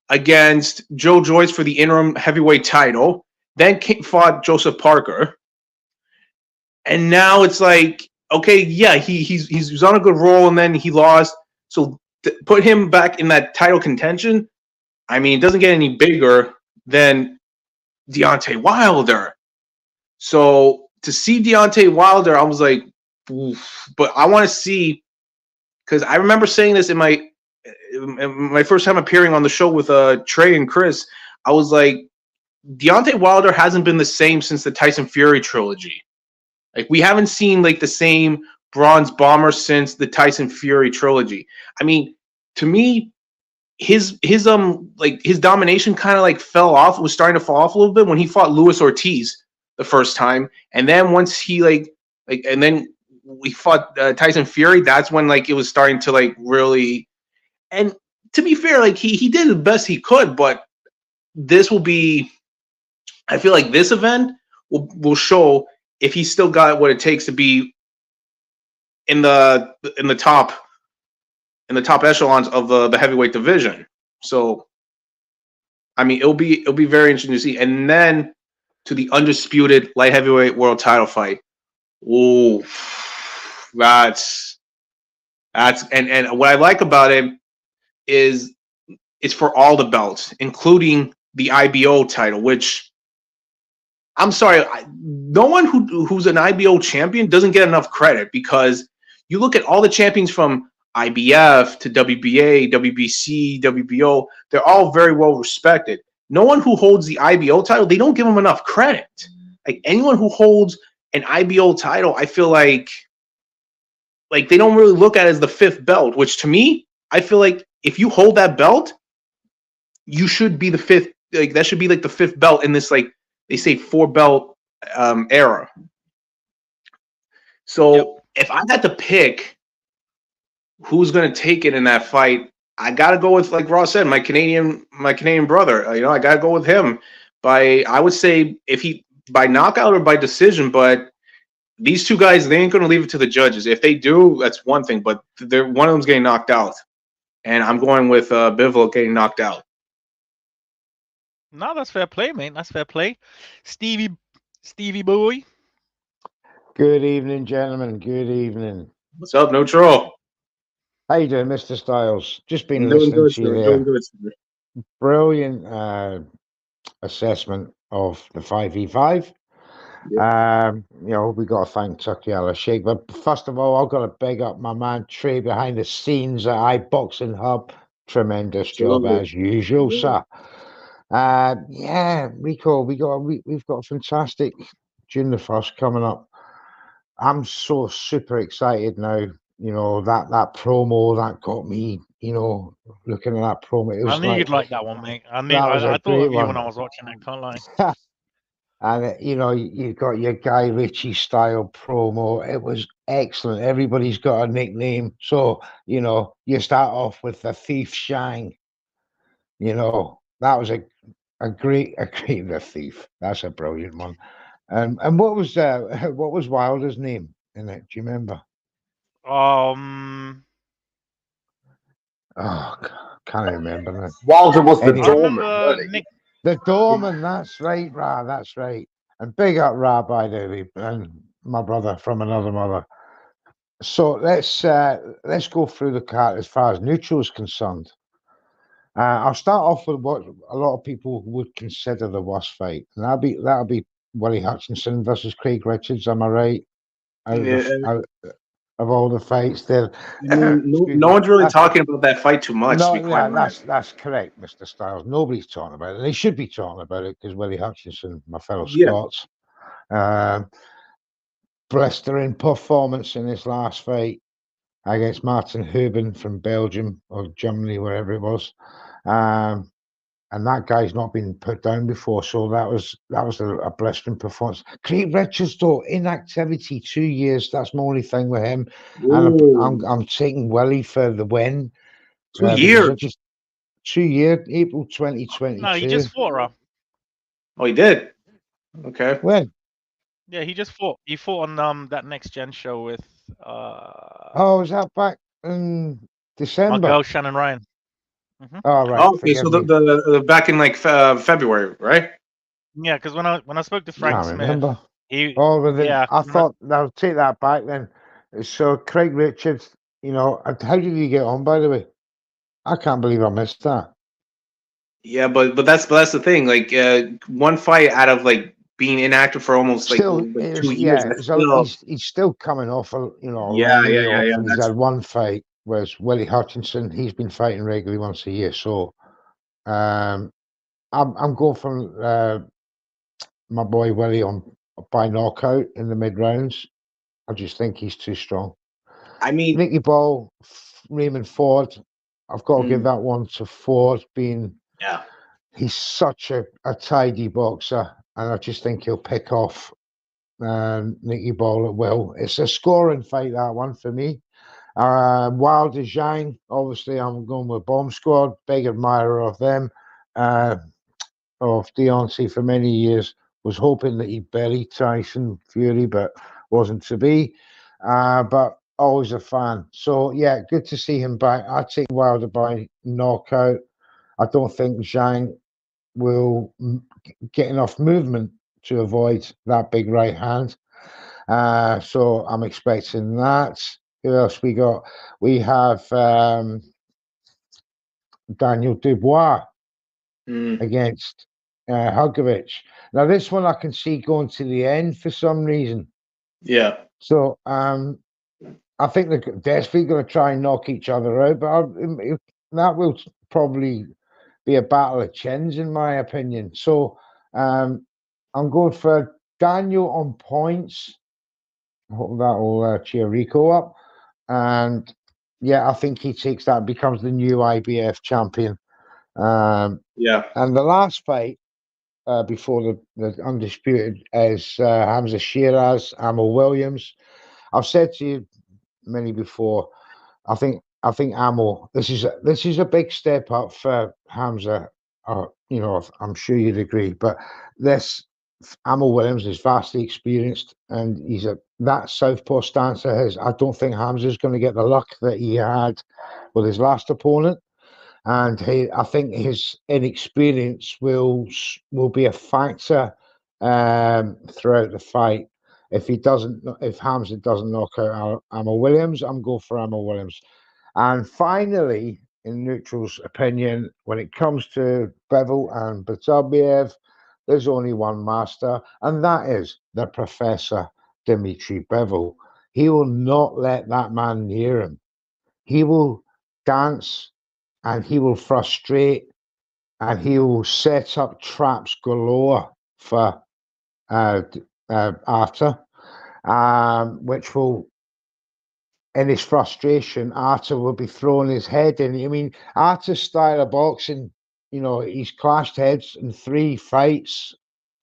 against Joe Joyce for the interim heavyweight title, then fought Joseph Parker, and now it's like, okay, yeah, he's on a good roll, and then he lost. So put him back in that title contention. I mean, it doesn't get any bigger than Deontay Wilder. So to see Deontay Wilder, I was like, oof. But I want to see because I remember saying this in my first time appearing on the show with Trey and Chris. I was like, Deontay Wilder hasn't been the same since the Tyson Fury trilogy. Like, we haven't seen like the same Bronze Bomber since the Tyson Fury trilogy. I mean, to me, his domination kind of like fell off. It was starting to fall off a little bit when he fought Luis Ortiz the first time, and then once he and then we fought Tyson Fury. That's when like it was starting to like really. And to be fair, like he did the best he could, but this will be. I feel like this event will show if he's still got what it takes to be in the top echelons of the heavyweight division. So, I mean, it'll be very interesting to see. And then to the undisputed light heavyweight world title fight. Oh, that's and what I like about it is it's for all the belts, including the IBO title, which I'm sorry, no one who's an IBO champion doesn't get enough credit, because you look at all the champions from IBF to WBA, WBC, WBO, they're all very well respected. No one who holds the IBO title, they don't give them enough credit. Like, anyone who holds an IBO title, I feel like they don't really look at it as the fifth belt, which to me, I feel like if you hold that belt, you should be the fifth. Like, that should be like the fifth belt in this, like, they say 4-belt era. So if I had to pick who's going to take it in that fight, I got to go with, like Ross said, my Canadian brother. I got to go with him I would say if he by knockout or by decision, but these two guys, they ain't going to leave it to the judges. If they do, that's one thing, but one of them's getting knocked out. And I'm going with Bivol getting knocked out. No, that's fair play, mate. That's fair play. Stevie boy. Good evening, gentlemen. Good evening. What's up, No Troll? How you doing, Mr. Styles? Just been I'm doing listening good, to you sir. there. Doing good, sir. Brilliant assessment of the 5v5. We got to thank Tucky Sheikh. But first of all, I've got to big up my man Trey behind the scenes at iBoxingHub. Tremendous job as usual, sir. Ricco, we've got a fantastic June the 1st coming up. I'm so super excited now. That promo that got me, looking at that promo. It was I knew you'd like that one, mate. I thought of you when I was watching it, can't lie. And you've got your Guy Ritchie style promo. It was excellent. Everybody's got a nickname. So, you start off with the Thief Shang. That was a great the Thief. That's a brilliant one. And what was Wilder's name in it? Do you remember? Can't remember now. Wilder was the doorman. The doorman, that's right, Ra, that's right. And big up Ra, by the way, and my brother from another mother. So let's go through the card as far as neutral is concerned. I'll start off with what a lot of people would consider the worst fight, and that'll be Willie Hutchinson versus Craig Richards. Am I right? Of all the fights there, no one's really talking about that fight too much. That's correct, Mr. Styles. Nobody's talking about it. They should be talking about it because Willie Hutchinson, my fellow Scots, blistering performance in his last fight against Martin Huben from Belgium or Germany, wherever it was. And that guy's not been put down before, so that was a blistering performance. Craig Richards, though, inactivity 2 years. That's my only thing with him. And I'm taking Willie for the win. 2 years. 2 years, April 2022. No, he just fought her. Oh, he did. Okay. When? Yeah, he just fought. He fought on that Next Gen show with. Was that back in December? My girl Shannon Ryan. Mm-hmm. Oh, right. Okay, so the back in like February, right? Yeah, because when I spoke to Frank Smith, remember. I thought I'll take that back then. So Craig Richards, how did you get on, by the way? I can't believe I missed that. Yeah, but that's the thing. Like one fight out of like being inactive for almost like 2 years. Yeah, he's still coming off. Yeah. He's had one fight. was Willie Hutchinson. He's been fighting regularly once a year, so I'm going for my boy Willie on by knockout in the mid rounds. I just think he's too strong. I mean, Nicky Ball, Raymond Ford. I've got to give Mm. that one to Ford. yeah. He's such a tidy boxer, and I just think he'll pick off Nicky Ball at will. It's a scoring fight, that one for me. Wilder Zhang, obviously, I'm going with Bomb Squad. Big admirer of them. Of Deontay for many years. Was hoping that he'd bury Tyson Fury, but wasn't to be. But always a fan. So yeah, good to see him back. I take Wilder by knockout. I don't think Zhang will get enough movement to avoid that big right hand. So I'm expecting that. Who else we got? We have Daniel Dubois Mm. against Hugovic. Now this one I can see going to the end for some reason. Yeah. So I think they're desperately going to try and knock each other out, but that will probably be a battle of chins, in my opinion. So I'm going for Daniel on points. I hope that will cheer Ricco up. And yeah, I think he takes that, becomes the new IBF champion. Yeah. And the last fight before the undisputed is Hamza Shiraz, Amel Williams. I've said to you many before, I think Amel, this is a big step up for Hamza. You know, I'm sure you'd agree. But this Amel Williams is vastly experienced, and he's that southpaw stance of his. I don't think Hamza's going to get the luck that he had with his last opponent. And I think his inexperience will be a factor throughout the fight. If Hamza doesn't knock out Amel Williams, I'm going for Amel Williams. And finally, in neutral's opinion, when it comes to Bivol and Beterbiev, there's only one master, and that is the Professor Dimitri Bivol. He will not let that man near him. He will dance, and he will frustrate, and he will set up traps galore for Arthur, which will, in his frustration, Arthur will be throwing his head in. I mean, Arthur's style of boxing, you know, he's clashed heads in 3 fights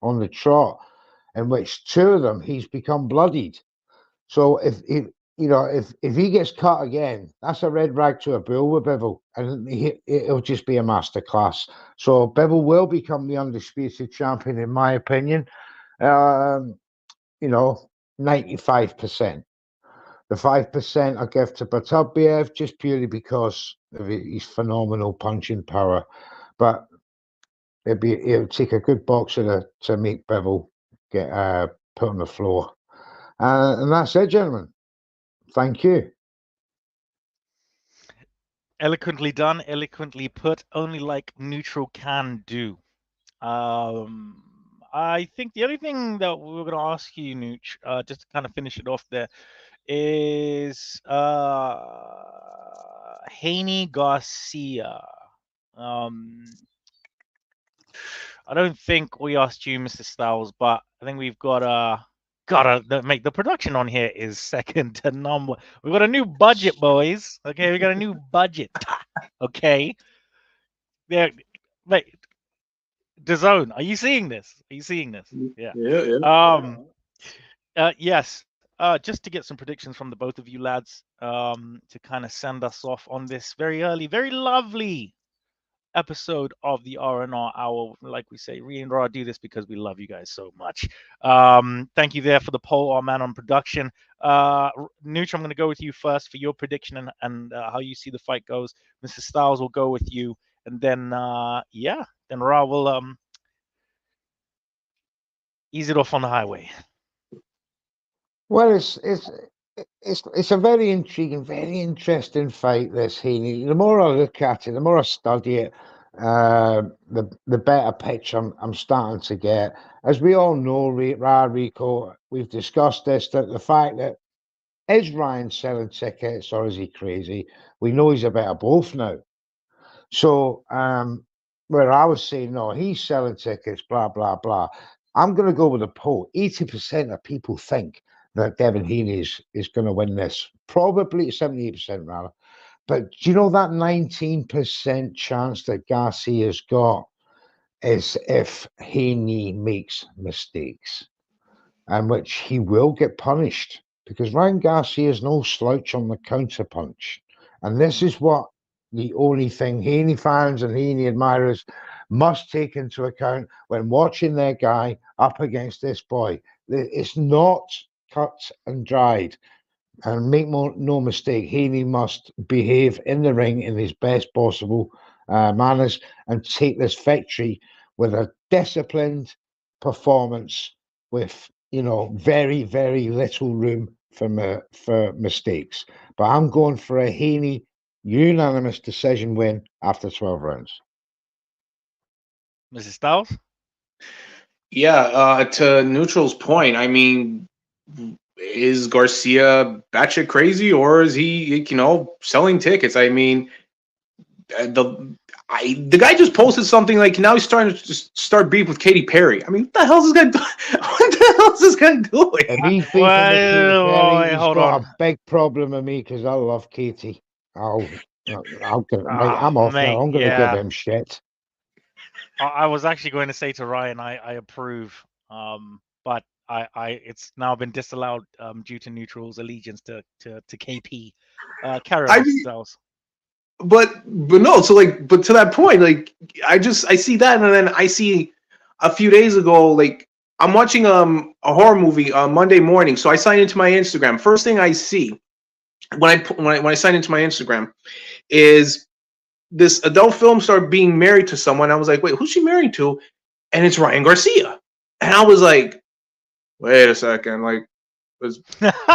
on the trot, in which 2 of them he's become bloodied. So if he gets cut again, that's a red rag to a bull with Bivol, and it'll just be a masterclass. So Bivol will become the undisputed champion, in my opinion. 95%. The 5% I give to Beterbiev just purely because of his phenomenal punching power. But it'll take a good boxer to make Bivol get put on the floor. And that's it, gentlemen. Thank you. Eloquently done, eloquently put, only like neutral can do. I think the only thing that we were going to ask you, Nooch, just to kind of finish it off there, is Haney Garcia. I don't think we asked you, Mr. Styles, but I think we've gotta make the production on here is second to none. We've got a new budget, boys. Okay, we got a new budget. Okay, there, wait, DAZN, are you seeing this? Are you seeing this? Yeah. Yes. Just to get some predictions from the both of you lads, to kind of send us off on this very early, very lovely episode of the R&R Hour. Like we say, we do this because we love you guys so much. Thank you there for the poll, our man on production. Nooch, I'm going to go with you first for your prediction and how you see the fight goes. Mr. Styles will go with you, and then then Ra will ease it off on the highway. Well, it's a very intriguing, very interesting fight, this Haney. The more I look at it, the more I study it, the better picture I'm starting to get. As we all know, Ricco, we've discussed this, that the fact that Is Ryan selling tickets or is he crazy? We know he's a bit of both now. So, where I was saying, no, he's selling tickets, blah, blah, blah. I'm going to go with a poll. 80% of people think that Devin Haney is going to win this. Probably 78% rather. But do you know that 19% chance that Garcia's got is if Haney makes mistakes, and which he will get punished, because Ryan Garcia is no slouch on the counter punch. And this is what the only thing Haney fans and Haney admirers must take into account when watching their guy up against this boy. It's not cut and dried. And make no mistake, Haney must behave in the ring in his best possible manners and take this victory with a disciplined performance with, very, very little room for mistakes. But I'm going for a Haney unanimous decision win after 12 rounds. Mrs. Styles? Yeah, to Neutral's point, I mean, is Garcia batshit crazy, or is he, selling tickets? I mean, the guy just posted something like now he's starting to just start beef with Katy Perry. I mean, what the hell is this guy doing? What the hell is this guy doing? If he's beefing with Katy Perry, he's got a big problem with me because I love Katy. I'm off now. I'm going to give him shit. I was actually going to say to Ryan, I approve, but it's now been disallowed due to Neutral's allegiance to KP. Carry on, Styles. But no, so but to that point, I see that, and then I see a few days ago, I'm watching a horror movie on Monday morning, so I sign into my Instagram. First thing I see when I sign into my Instagram is this adult film star being married to someone. I was like, wait, who's she married to? And it's Ryan Garcia. And I was like, wait a second,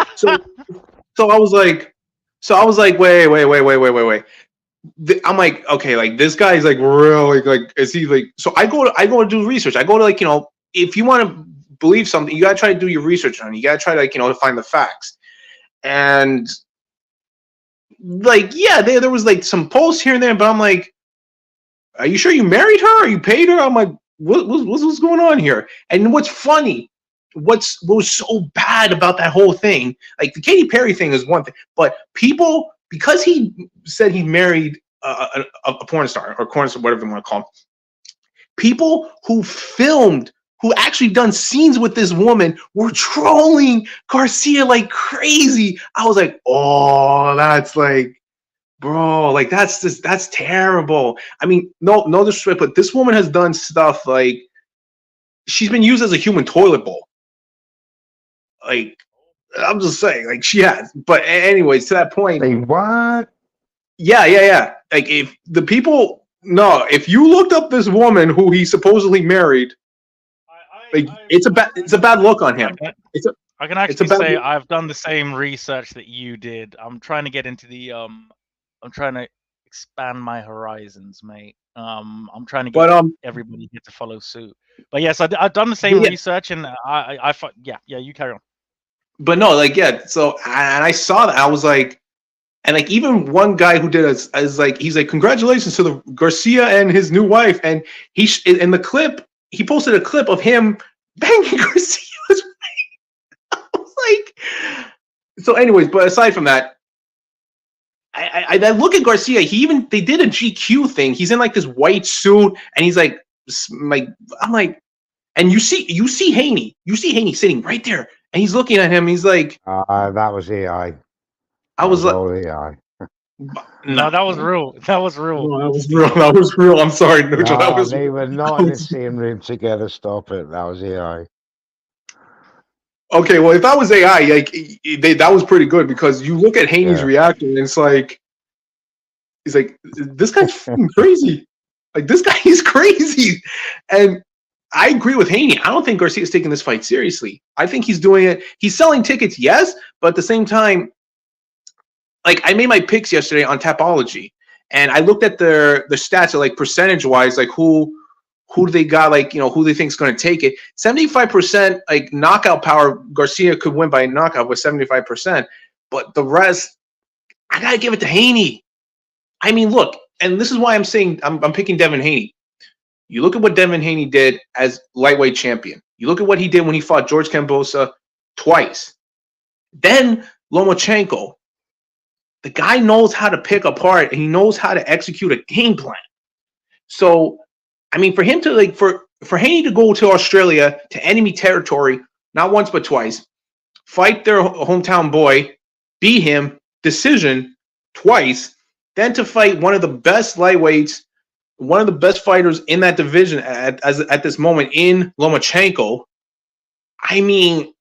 so I was like, wait. I'm like, okay, this guy's really is he so I go to do research. I go to if you want to believe something, you gotta try to do your research on it. You gotta try to to find the facts. And there was some posts here and there, but I'm like, are you sure you married her? Or you paid her? I'm like, what's going on here? And what's funny, what was so bad about that whole thing, the Katy Perry thing is one thing, but people, because he said he married a porn star or corn star, whatever you want to call him, people who actually done scenes with this woman were trolling Garcia like crazy. I was like, oh, that's bro, that's terrible. I mean, no disrespect, but this woman has done stuff she's been used as a human toilet bowl. I'm just saying, she has. But anyways, to that point. What? Yeah. If the people, if you looked up this woman who he supposedly married, it's a bad look on him. I can actually say I've done the same research that you did. I'm trying to get into the I'm trying to expand my horizons, mate. I'm trying to get everybody here to follow suit. But yes, I've done the same research, and you carry on. But no, so, and I saw that, I was like, and even one guy who did it he's like, congratulations to the Garcia and his new wife, and in the clip, he posted a clip of him banging Garcia's wife. I was like, so anyways, but aside from that, I look at Garcia, they did a GQ thing, he's in this white suit, and he's I'm like, and you see Haney sitting right there, and he's looking at him. He's like, that was AI. I was like, AI. No, that was real. That was real. No, that was real. I'm sorry, Nugel. No, they were not in the same room together. Stop it. That was AI. Okay, well, if that was AI, that was pretty good, because you look at Haney's reaction, and it's he's like, this guy's fucking crazy. This guy is crazy. And I agree with Haney. I don't think Garcia's taking this fight seriously. I think he's doing it. He's selling tickets, yes, but at the same time, I made my picks yesterday on Tapology, and I looked at the stats of percentage-wise, who do they got, who they think is going to take it. 75% knockout power, Garcia could win by knockout with 75%. But the rest, I gotta give it to Haney. I mean, look, and this is why I'm saying I'm picking Devin Haney. You look at what Devin Haney did as lightweight champion. You look at what he did when he fought George Kambosos twice. Then Lomachenko. The guy knows how to pick apart, and he knows how to execute a game plan. So, I mean, for him to for Haney to go to Australia, to enemy territory, not once but twice, fight their hometown boy, beat him, decision twice, then to fight one of the best lightweights, one of the best fighters in that division at this moment in Lomachenko. I mean,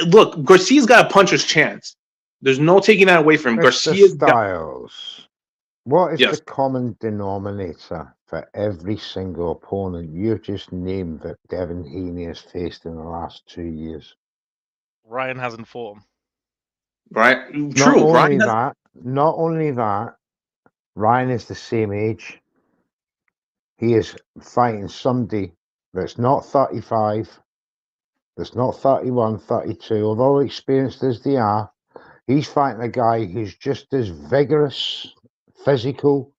look, Garcia's got a puncher's chance. There's no taking that away from him. Mr. Garcia's Styles, what is Yes. the common denominator for every single opponent you just named that Devin Haney has faced in the last 2 years? Ryan hasn't fought him. right. Not True, only right? not only that, Ryan is the same age. He is fighting somebody that's not 35, that's not 31, 32, although experienced as they are. He's fighting a guy who's just as vigorous, physical,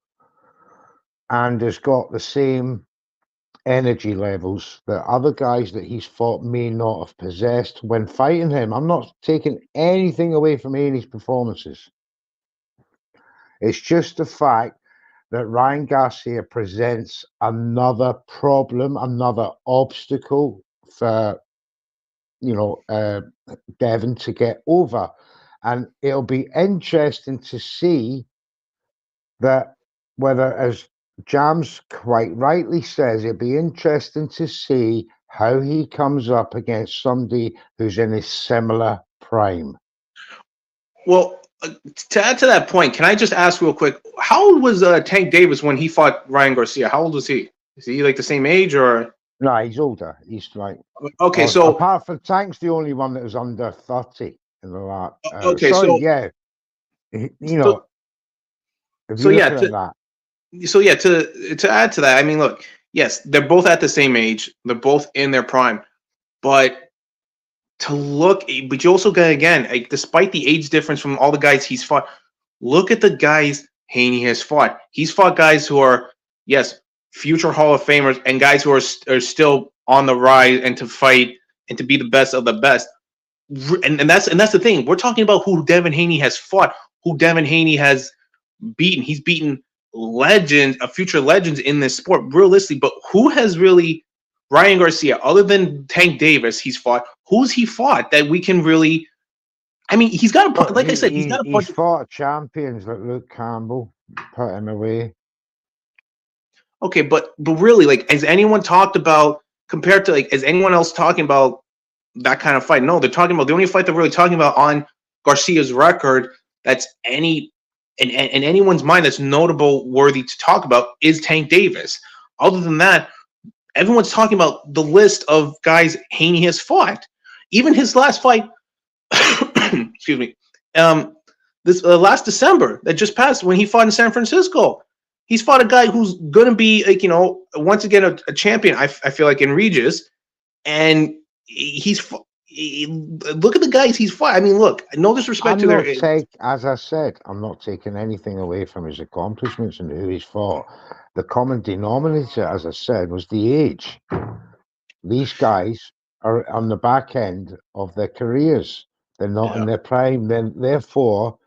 and has got the same energy levels that other guys that he's fought may not have possessed when fighting him. I'm not taking anything away from Haney's performances. It's just the fact that Ryan Garcia presents another problem, another obstacle for Devin to get over. And it'll be interesting to see that whether, as Jams quite rightly says, it'll be interesting to see how he comes up against somebody who's in a similar prime. Well, to add to that point, can I just ask real quick, how old was Tank Davis when he fought Ryan Garcia? How old was he? Is he like the same age or? No, he's older. He's like So apart from Tank's the only one that was under 30 in the last. So to add to that, I mean, look, yes, they're both at the same age, they're both in their prime, but you also got, again, despite the age difference from all the guys he's fought, look at the guys Haney has fought. He's fought guys who are, yes, future Hall of Famers, and guys who are still on the rise and to fight and to be the best of the best. And that's the thing. We're talking about who Devin Haney has fought, who Devin Haney has beaten. He's beaten legends, future legends in this sport, realistically. But who has really, Ryan Garcia, other than Tank Davis, he's fought? Who's he fought that we can really? I mean, he's got a, like I said, he's fought champions like Luke Campbell, put him away. Okay, but really, like, has anyone talked about, compared to, like, is anyone else talking about that kind of fight? No, they're talking about, the only fight they're really talking about on Garcia's record that's in anyone's mind that's notable, worthy to talk about, is Tank Davis. Other than that, everyone's talking about the list of guys Haney has fought. Even his last fight, excuse me, this last December that just passed, when he fought in San Francisco. He's fought a guy who's going to be, like, once again, a champion, I feel like, in Regis. And look at the guys he's fought. I mean, look, no disrespect to their age. As I said, I'm not taking anything away from his accomplishments and who he's fought. The common denominator, as I said, was the age. These guys are on the back end of their careers. They're not in their prime. Then, therefore,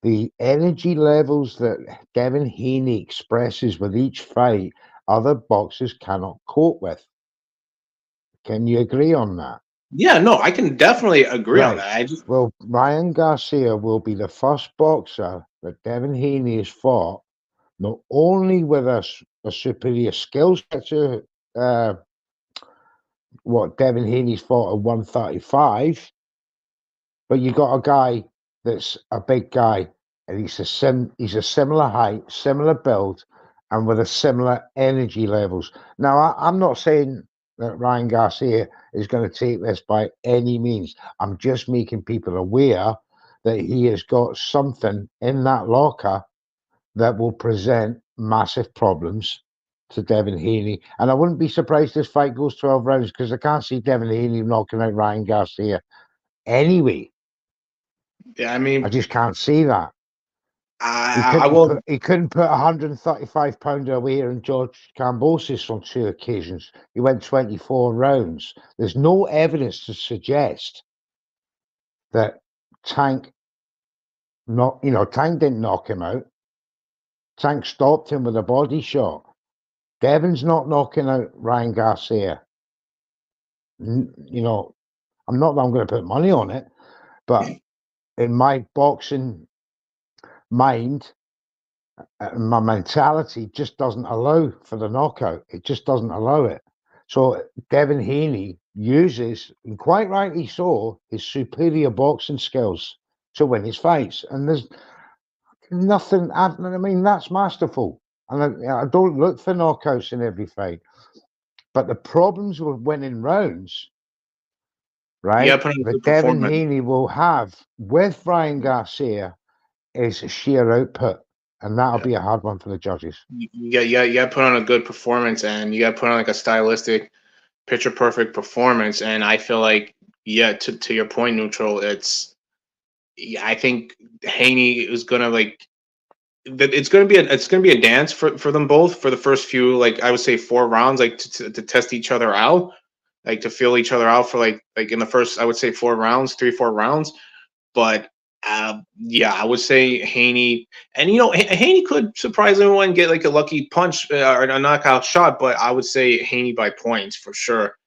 the energy levels that Devin Haney expresses with each fight, other boxers cannot cope with. Can you agree on that? Yeah, no, I can definitely agree on that. Well, Ryan Garcia will be the first boxer that Devin Haney has fought, not only with a superior skill set to what Devin Haney's fought at 135, but you got a guy that's a big guy, and he's a similar height, similar build, and with a similar energy levels. Now, I'm not saying that Ryan Garcia is going to take this by any means. I'm just making people aware that he has got something in that locker that will present massive problems to Devin Haney. And I wouldn't be surprised this fight goes 12 rounds, because I can't see Devin Haney knocking out Ryan Garcia anyway. Yeah, I mean, I just can't see that. He couldn't put 135 pounder away in George Kambosos on 2 occasions. He went 24 rounds. There's no evidence to suggest that Tank Tank didn't knock him out. Tank stopped him with a body shot. Devon's not knocking out Ryan Garcia. I'm not that I'm going to put money on it, but in my boxing mind, my mentality just doesn't allow for the knockout. It just doesn't allow it. So Devin Haney uses, and quite rightly so, his superior boxing skills to win his fights. And there's nothing, I mean, that's masterful. And I don't look for knockouts in every fight. But the problems with winning rounds, right, that Devin Haney will have with Ryan Garcia is sheer output. And that'll be a hard one for the judges. You got to put on a good performance, and you got to put on like a stylistic, picture perfect performance. And I feel like, to your point, Neutral, I think Haney is gonna it's gonna be a dance for them both for the first few, like I would say 4 rounds, like to test each other out, like to feel each other out for like in the first, I would say 4 rounds, 3-4 rounds, but. I would say Haney, and Haney could surprise everyone and get like a lucky punch or a knockout shot, but I would say Haney by points for sure.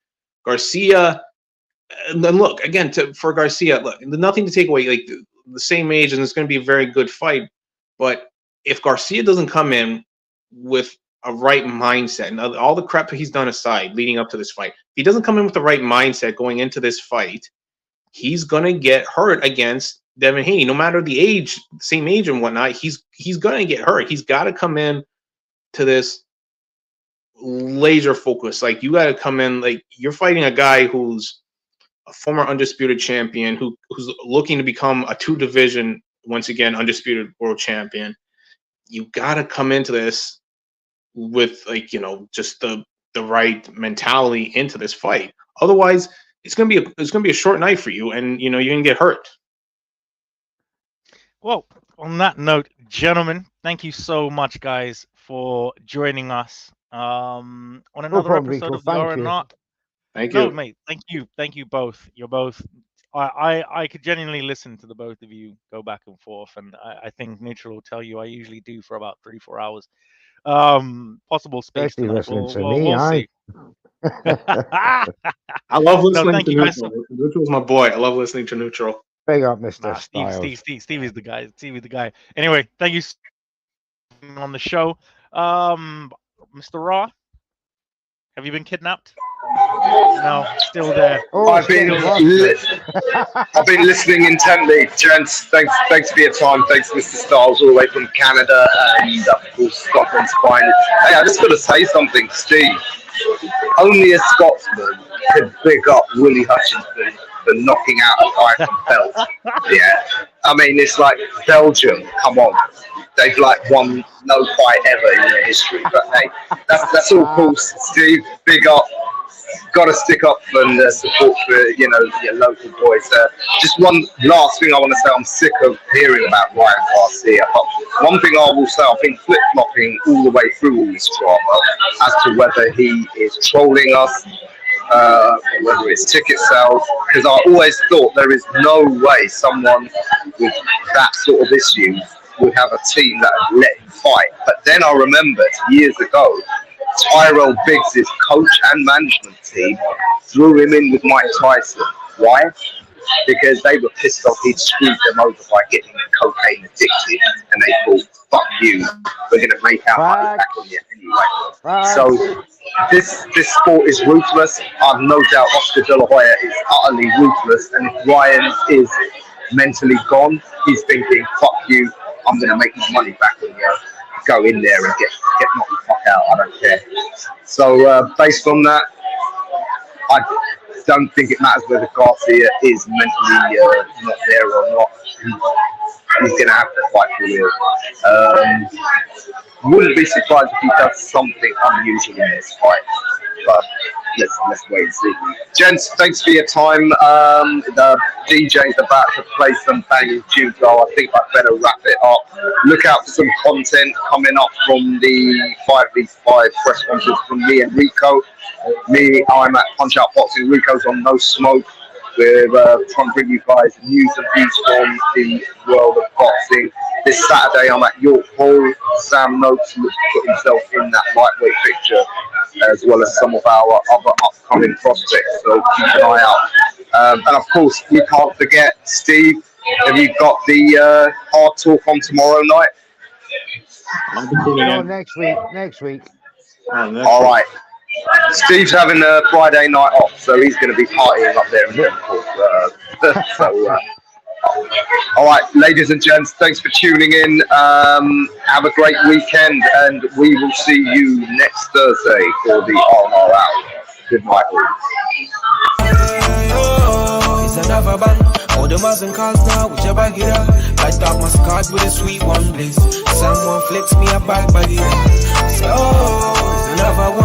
Garcia, and then look again for Garcia, look, nothing to take away, like the same age, and it's going to be a very good fight. But if Garcia doesn't come in with a right mindset, and all the crap he's done aside leading up to this fight, if he doesn't come in with the right mindset going into this fight, he's going to get hurt against Devin Haney. No matter the age, same age and whatnot, he's going to get hurt. He's got to come in to this laser focus. Like, you got to come in, like, you're fighting a guy who's a former undisputed champion, who's looking to become a 2-division, once again, undisputed world champion. You got to come into this with, like, just the right mentality into this fight. Otherwise, it's gonna be a short night for you, and you're gonna get hurt. Well, on that note, gentlemen, thank you so much, guys, for joining us on another episode of The Or Not. Thank you. No, mate, thank you both. You're both. I could genuinely listen to the both of you go back and forth, and I think Neutral will tell you I usually do for about 3-4 hours. Possible space Especially tonight. listening to we'll me, see. I love listening to Neutral. Neutral's my boy. I love listening to Neutral. Big up, Mr. Styles. Steve is the guy. Steve is the guy. Anyway, thank you for being on the show. Mr. Raw, have you been kidnapped? No, still there. I've been listening intently, gents. Thanks for your time. Thanks, Mr. Styles, all the way from Canada and of course Scotland's finest. Hey, I just got to say something, Steve. Only a Scotsman could big up Willie Hutchinson for knocking out a guy from Belgium. Yeah, I mean, it's like Belgium. Come on, they've won no fight ever in their history. But hey, that's all cool, Steve. Big up. Got to stick up and support for your local boys. Just one last thing I want to say: I'm sick of hearing about Ryan Garcia. But one thing I will say: I've been flip-flopping all the way through all this drama as to whether he is trolling us, whether it's ticket sales. Because I always thought there is no way someone with that sort of issue would have a team that would let him fight. But then I remembered years ago, Tyrell Biggs' coach and management team threw him in with Mike Tyson. Why? Because they were pissed off he'd screwed them over by getting cocaine addicted, and they thought, fuck you, we're going to make our money back on you anyway. So this sport is ruthless. I've no doubt Oscar De La Hoya is utterly ruthless, and if Ryan is mentally gone, he's thinking, fuck you, I'm going to make my money back on you. Go in there and get knocked the fuck out. I don't care. So based on that, I don't think it matters whether Garcia is mentally not there or not. He's going to have to fight for real. Wouldn't be surprised if he does something unusual in this fight. But let's wait and see. Gents, thanks for your time. The DJ's about to play some banging tunes, so I think I'd better wrap it up. Look out for some content coming up from the 5v5 press conference from me and Ricco. I'm at Punchout Boxing. Ricco's on No Smoke. We're trying to bring you guys news and views from the world of boxing. This Saturday, I'm at York Hall. Sam Noakes looks to put himself in that lightweight picture, as well as some of our other upcoming prospects. So keep an eye out. And of course, you can't forget, Steve, have you got the hard talk on tomorrow night? No, next week. All right. Steve's having a Friday night off, so he's going to be partying up there in Liverpool. All right, ladies and gents, thanks for tuning in. Have a great weekend, and we will see you next Thursday for the R&R Hour. Good night, all. It's another bang. All the Muslim cars now, whichever get up. Light up my scars with a sweet one, please. Someone flicks me a bag by the end. Say, oh, it's another one.